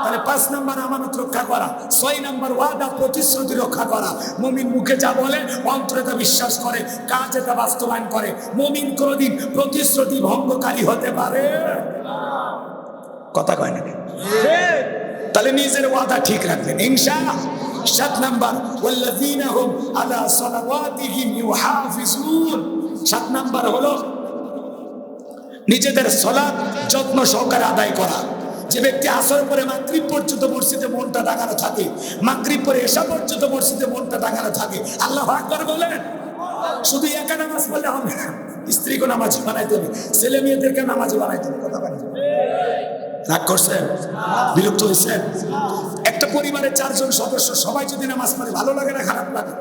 তাহলে 5 নম্বর আমানত রক্ষা করা। 6 নম্বর ওয়াদা প্রতিশ্রুতি রক্ষা করা। মুমিন মুখে যা বলে অন্তরে তা বিশ্বাস করে, কাজে তা বাস্তবায়ন করে। মুমিন কোনদিন প্রতিশ্রুতি ভঙ্গকারী হতে পারে? কথা কয় না? তাহলে নিজের ওয়াদা ঠিক রাখবেন ইনশাআল্লাহ। 7 নম্বর, ওয়াল্লাযীনা হুম আলা সালাওয়াতিহিম ইউহাফিজুন। 7 নম্বর হলো নিজেদের সালাত যত্ন সহকারে আদায় করা। যে ব্যক্তি আসর পরে মাগরিব পর্যন্ত মসজিদে মনটা দাঁড়ানো থাকে, মাগরিব পরে এশা পর্যন্ত মসজিদে মনটা দাঁড়ানো থাকে, আল্লাহু আকবার বলেন। শুধু একা নামাজ পড়লে হবে না, স্ত্রীকে নামাজি বানাইতে হবে, ছেলে মেয়েদেরকে নামাজি বানাইতে হবে। কথা বলেন। রাগ করছেন? বিরক্ত হয়েছেন? একটা পরিবারের 4 জন সদস্য সবাই যদি নামাজ পড়ে, ভালো লাগে না খারাপ লাগে?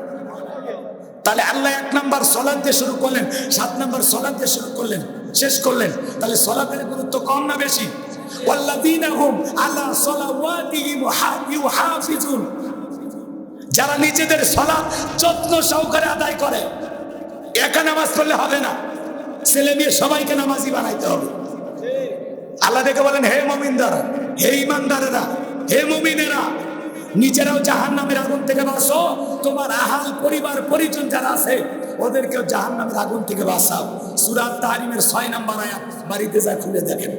তাহলে আল্লাহ 1 নম্বর সালাত দিয়ে শুরু করলেন, 7 নম্বর সালাত দিয়ে শুরু করলেন, শেষ করলেন। তাহলে সালাতের গুরুত্ব কম না বেশি? ওয়াল্লাযীনা হুম আলা সালাওয়াতিহিম ইউহাফিজুন। যারা নিজেদের সালাত যত্ন সহকারে আদায় করে। একা নামাজ পড়লে হবে না, ছেলে মেয়ে সবাইকে নামাজি বানাইতে হবে। আল্লাহ দেখে বলেন, হে মুমিনদারা, হে ঈমানদারেরা, হে মুমিনেরা, নিজেরাও জাহান্নামের আগুন থেকে বাঁচো, তোমার আহাল পরিবার পরিজন যারা আছে ওদেরকেও জাহান্নামের আগুন থেকে বাঁচাও। সূরা তাহরিমের 6 নম্বর আয়াত বাড়িতে যা খুলে দেখেন।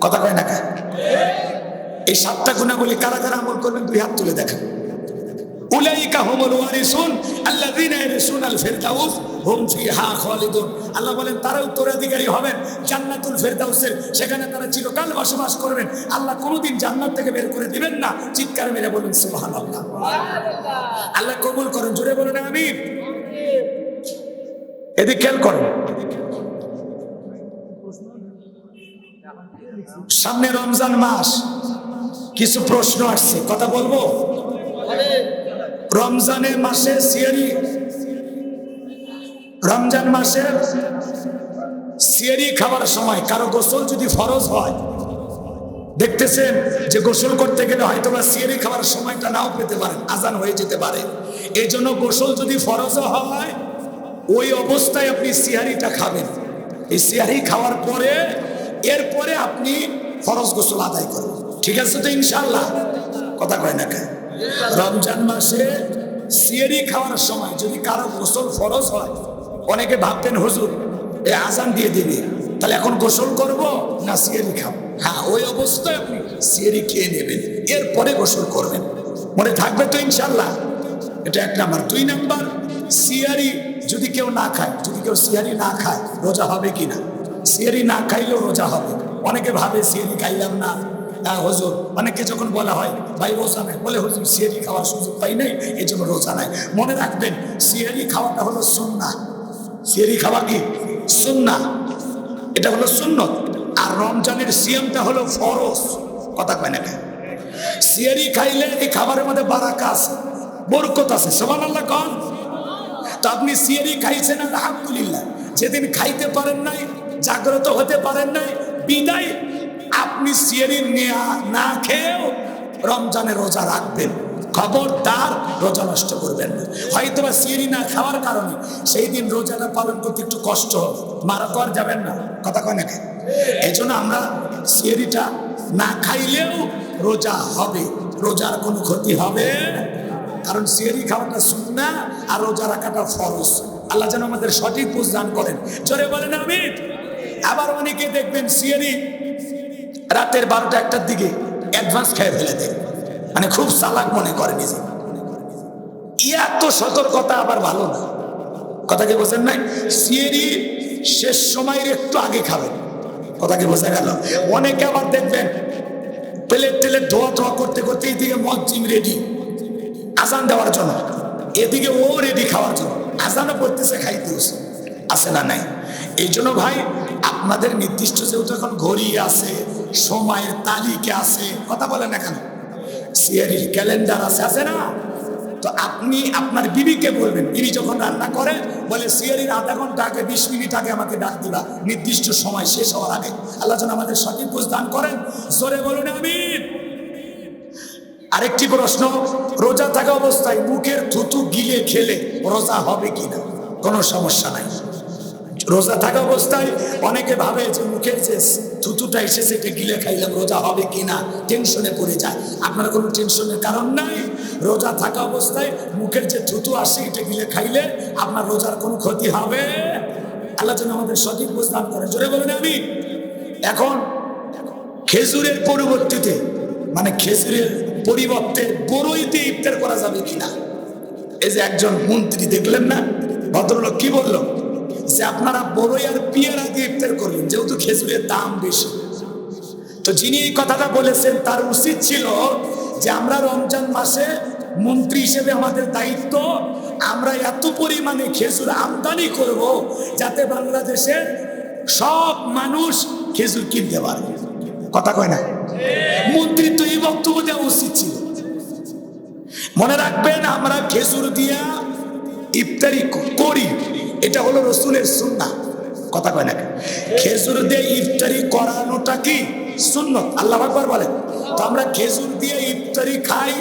কথা কয় না? এই 7টা গুণাবলী কারা কারা আমল করবেন 2 হাত তুলে দেখেন। উলাইকা হুমুল ওয়ারিসুন আল্লাযীনা ইয়ারিসুনাল ফিরদাউস হুম ফিহা খালিদুন। আল্লাহ বলেন তারা উত্তরাধিকারী হবেন জান্নাতুল ফিরদাউসের, সেখানে তারা চিরকাল বসবাস করবেন। আল্লাহ কোনোদিন জান্নাত থেকে বের করে দিবেন না। চিৎকার মেরে বলুন সুবহানাল্লাহ। আল্লাহ কবুল করেন, জোরে বলুন আমিন। এদিকে খেয়াল করেন, সামনে রমজান মাস, কিছু প্রশ্ন আসছে, কথা বলবো। রমজানের মাসে সিয়ারি, রমজান মাসে সিয়ারি খাবার সময় কারো গোসল যদি ফরজ হয়, দেখতেছেন যে গোসল করতে গেলে হয়তো বা সিয়ারি খাবার সময়টা নাও পেতে পারেন, আজান হয়ে যেতে পারে। এই জন্য গোসল যদি ফরজ হয়, ওই অবস্থায় আপনি সিয়ারিটা খাবেন। এই সিয়ারি খাওয়ার পরে এরপরে আপনি ফরজ গোসল আদায় করবেন। ঠিক আছে তো ইনশাআল্লাহ? কথা কয় না কেন? রমজান মাসে সিয়ারি খাওয়ার সময় যদি কারো গোসল ফরজ হয়, অনেকে ভাবতেন হুজুর এ আজান দিয়ে দিবে, তাহলে এখন গোসল করব না সিয়ারি খাবো? হ্যাঁ, ওই অবস্থায় আপনি সিয়ারি খেয়ে নেবেন, এরপরে গোসল করবেন। মনে থাকবে তো ইনশাআল্লাহ? এটা 1 নাম্বার। 2 নাম্বার, সিয়ারি যদি কেউ না খায়, যদি কেউ সিয়ারি না খায়, রোজা হবে কিনা? সিয়ারি না খাইলেও রোজা হবে। অনেকে ভাবে সিয়ারি খাইলাম না, হুজুর, অনেকে যখন বলা হয় ভাই রোজা নাই, বলে হুজুর সিয়ারি খাওয়ার সুযোগ পাই নাই, এই জন্য রোজা নাই। মনে রাখবেন, সিয়ারি খাওয়াটা হলো সুন্নাহ। সিয়ারি খাওয়া কি সুন্নাহ? এটা হলো সুন্নত। আর রমজানের সিয়ামটা হলো ফরজ। কথা কয় না কেন? সিয়ারি খাইলে এই খাবারের মধ্যে বারাকা আছে, বরকত আছে। সুবহানাল্লাহ কোন? তো আপনি সিয়ারি খাইছেন, আলহামদুলিল্লাহ। যেদিন খাইতে পারেন নাই, জাগ্রত হতে পারেন নাই, বিদায় আপনি সিয়ারি না খেয়েও রমজানে রোজা রাখবেন। খবরদার রোজা নষ্ট করবেন না। হয়তো বা সিয়ারি না খাওয়ার কারণে সেই দিন রোজাটা পালন করতে একটু কষ্ট হবে, মারা তো আর যাবেন না। কথা কয় নাকি? এই জন্য আমরা সিয়ারিটা না খাইলেও রোজা হবে, রোজার কোনো ক্ষতি হবে, কারণ সিয়ারি খাওয়াটা সুন্নাহ আর রোজা রাখাটা ফরজ। আল্লাহ যেন আমাদের সঠিক বুঝ দান করেন। জোরে বলেন আমিন। আবার অনেকে দেখবেন সিয়ারি রাতের 12টা-1টার দিকে অ্যাডভান্স খেয়ে ফেলে দেয়, মানে খুব চালাক মনে করে নিজে। এত সতর্কতা আবার ভালো না। কথা কি বোঝেন নাই? সিয়ারি শেষ সময়ের একটু আগে খাবেন। কথা কি বোঝা গেল? অনেকে আবার দেখবেন প্লেট টেলেট ধোয়া করতে করতে এইদিকে মজ্জিম রেডি আজান দেওয়ার জন্য, এদিকে ও রেডি খাওয়ার জন্য, আজানও পড়তেছে, খাইতেছে, আছে না নাই? এই জন্য ভাই, আপনাদের নির্দিষ্ট যেহেতু এখন ঘড়ি আছে, সময়ের তালিকা আছে, কথা বলেন না কেন, সিয়ারির ক্যালেন্ডার আছে, আছে না? তো আপনি আপনার বিবিকে বলবেন, বিবি যখন রান্না করে বলে সিয়ারির আধা ঘন্টা আগে 20 মিনিট আগে আমাকে ডাক দিবা, নির্দিষ্ট সময় শেষ হওয়ার আগে। আল্লাহ যেন আমাদের সঠিক বুঝ দান করেন। জোরে বলুন আমিন। আরেকটি প্রশ্ন, রোজা থাকা অবস্থায় মুখের থুতু গিলে খেলে রোজা হবে কিনা? কোনো সমস্যা নাই। রোজা থাকা অবস্থায় অনেকে ভাবে যে মুখের যে থুতুটা এসেছে এটা গিলে খাইলাম, রোজা হবে কিনা, টেনশনে পড়ে যায়। আপনার কোনো টেনশনের কারণ নাই। রোজা থাকা অবস্থায় মুখের যে থুতু আসে এটা গিলে খাইলে আপনার রোজার কোনো ক্ষতি হবে। আল্লাহ যেন আমাদের সঠিক বুঝ দান করেন। জোরে বলেন আমিন। এখন খেজুরের পরিবর্তিতে, মানে খেজুরের পরিবর্তে বড়ইতে ইফতার করা যাবে কিনা? এই যে একজন মন্ত্রী দেখলেন না, ভদ্রলোক কি বলল, যে আপনারা বড়ই আর পেয়ারা দিয়ে ইফতার করবেন, যেহেতু খেজুরের দাম বেশি। তো যিনি এই কথাটা বলেছেন তার উচিত ছিল যে আমরা রমজান মাসে মন্ত্রী হিসেবে আমাদের দায়িত্ব, আমরা এত পরিমাণে খেজুর আমদানি করব যাতে বাংলাদেশের সব মানুষ খেজুর কিনতে পারে। কথা কয় না? মন্ত্রী তো এই বক্তব্য দেওয়া উচিত ছিল। মনে রাখবেন, আমরা খেজুর দিয়া ইফতারি করি, এটা হলো রসুলের সুন্নাহ। কথা কয় না? খেজুর দিয়ে ইফতারি করানোটা কি সুন্নত। আল্লাহু আকবার বলেন। তো আমরা খেজুর দিয়ে ইফতারি খাই,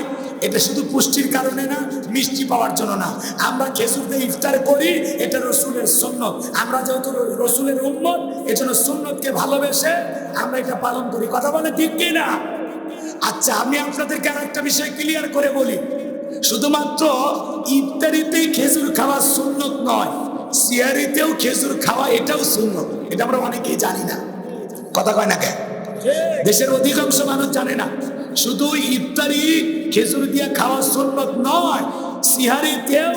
এটা শুধু পুষ্টির কারণে না, মিষ্টি পাওয়ার জন্য না। আমরা খেজুর দিয়ে ইফতার করি, এটা রসুলের সুন্নত। আমরা যেহেতু রসুলের উম্মত, এজন্য সুন্নতকে ভালোবেসে আমরা এটা পালন করি। কথা বলে ঠিক কি না? আচ্ছা, আমি আপনাদেরকে আর একটা বিষয় ক্লিয়ার করে বলি, শুধুমাত্র ইফতারিতেই খেজুর খাওয়া সুন্নত নয়, সিয়ারিতেও খেজুর খাওয়া এটাও সুন্নত। এটা আমরা অনেকেই জানি না। কথা কয় না কেন? দেশের অধিকাংশ মানুষ জানে না। শুধু ইফতারি খেজুর দিয়ে খাওয়া সুন্নত নয়, সিহারিতেও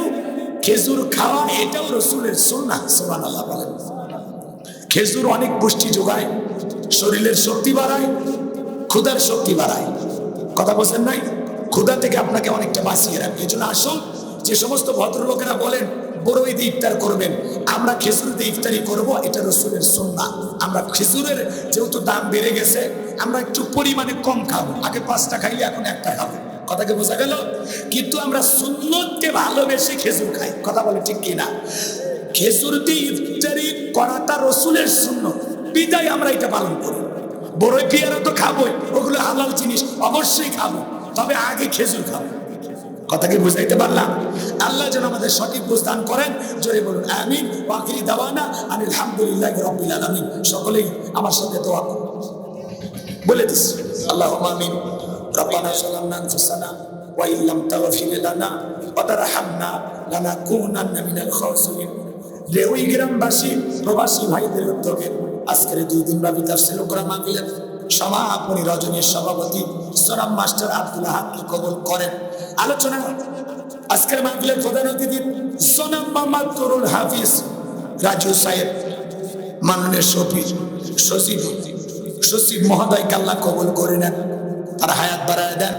খেজুর খাওয়া এটাও রসুলের সুন্নাহ। সুবহানাল্লাহ বলেন। খেজুর অনেক পুষ্টি যোগায়, শরীরের শক্তি বাড়ায়, ক্ষুধার শক্তি বাড়ায়। কথা বলছেন নাই? ক্ষুধা থেকে আপনাকে অনেকটা বাঁচিয়ে রাখবে। এই জন্য আসুন, যে সমস্ত ভদ্রলোকেরা বলেন বড়ই দিয়ে ইফতার করবেন, আমরা খেজুর দিয়ে ইফতারি করবো, এটা রসুলের সুন্নাহ। আমরা খেজুরের যেহেতু দাম বেড়ে গেছে, আমরা একটু পরিমাণে কম খাবো, আগে 5টা খাইলে এখন একটা খাবো, কথাকে বোঝা গেল? কিন্তু আমরা সুন্নতকে ভালোবেসে খেজুর খাই, কথা বলে ঠিক কিনা? খেজুর দিয়ে ইফতারি করাটা রসুলের সুন্নত, বিদায় আমরা এটা পালন করি। বড়ই পেয়ারা তো খাবোই, ওগুলো হালাল জিনিস, অবশ্যই খাবো, তবে আগে খেজুর খাবো। কথা কি বুঝাইতে পারলাম? আল্লাহ যেন আমাদের সঠিক বুঝদান করেন, জোরে বলুন আমিন। ওয়াকিরি দাওয়ানা আনিল হামদুলিল্লাহি রাব্বিল আলামিন। সকলেই আমার সাথে দোয়া বলে দিস, আল্লাহুম্মা আমিন। রব্বানা যালামনা আনফুসানা ওয়া ইল্লাম তাগফির লানা ওয়া তারহামনা লানাকুনান্না মিনাল খাসিরিন। রেউই গ্রামবাসী প্রবাসী ভাইদের উদ্যোগে আজকের 2 দিন ব্যাপী তাফসীর কোরআন মাহফিলের সমাপনী রজনীর সভাপতি সোনাম মাস্টার আব্দুল হাককে কবুল করেন। আলোচনা আজকের মাহফিলের প্রধান অতিথি সোনাম মোহাম্মদ তরুল হাফিজ রাজু সাহেব, মাননীয় সচিব মহোদয়কে আল্লাহ কবুল করে নেন, তার হায়াত বাড়ায় দেন।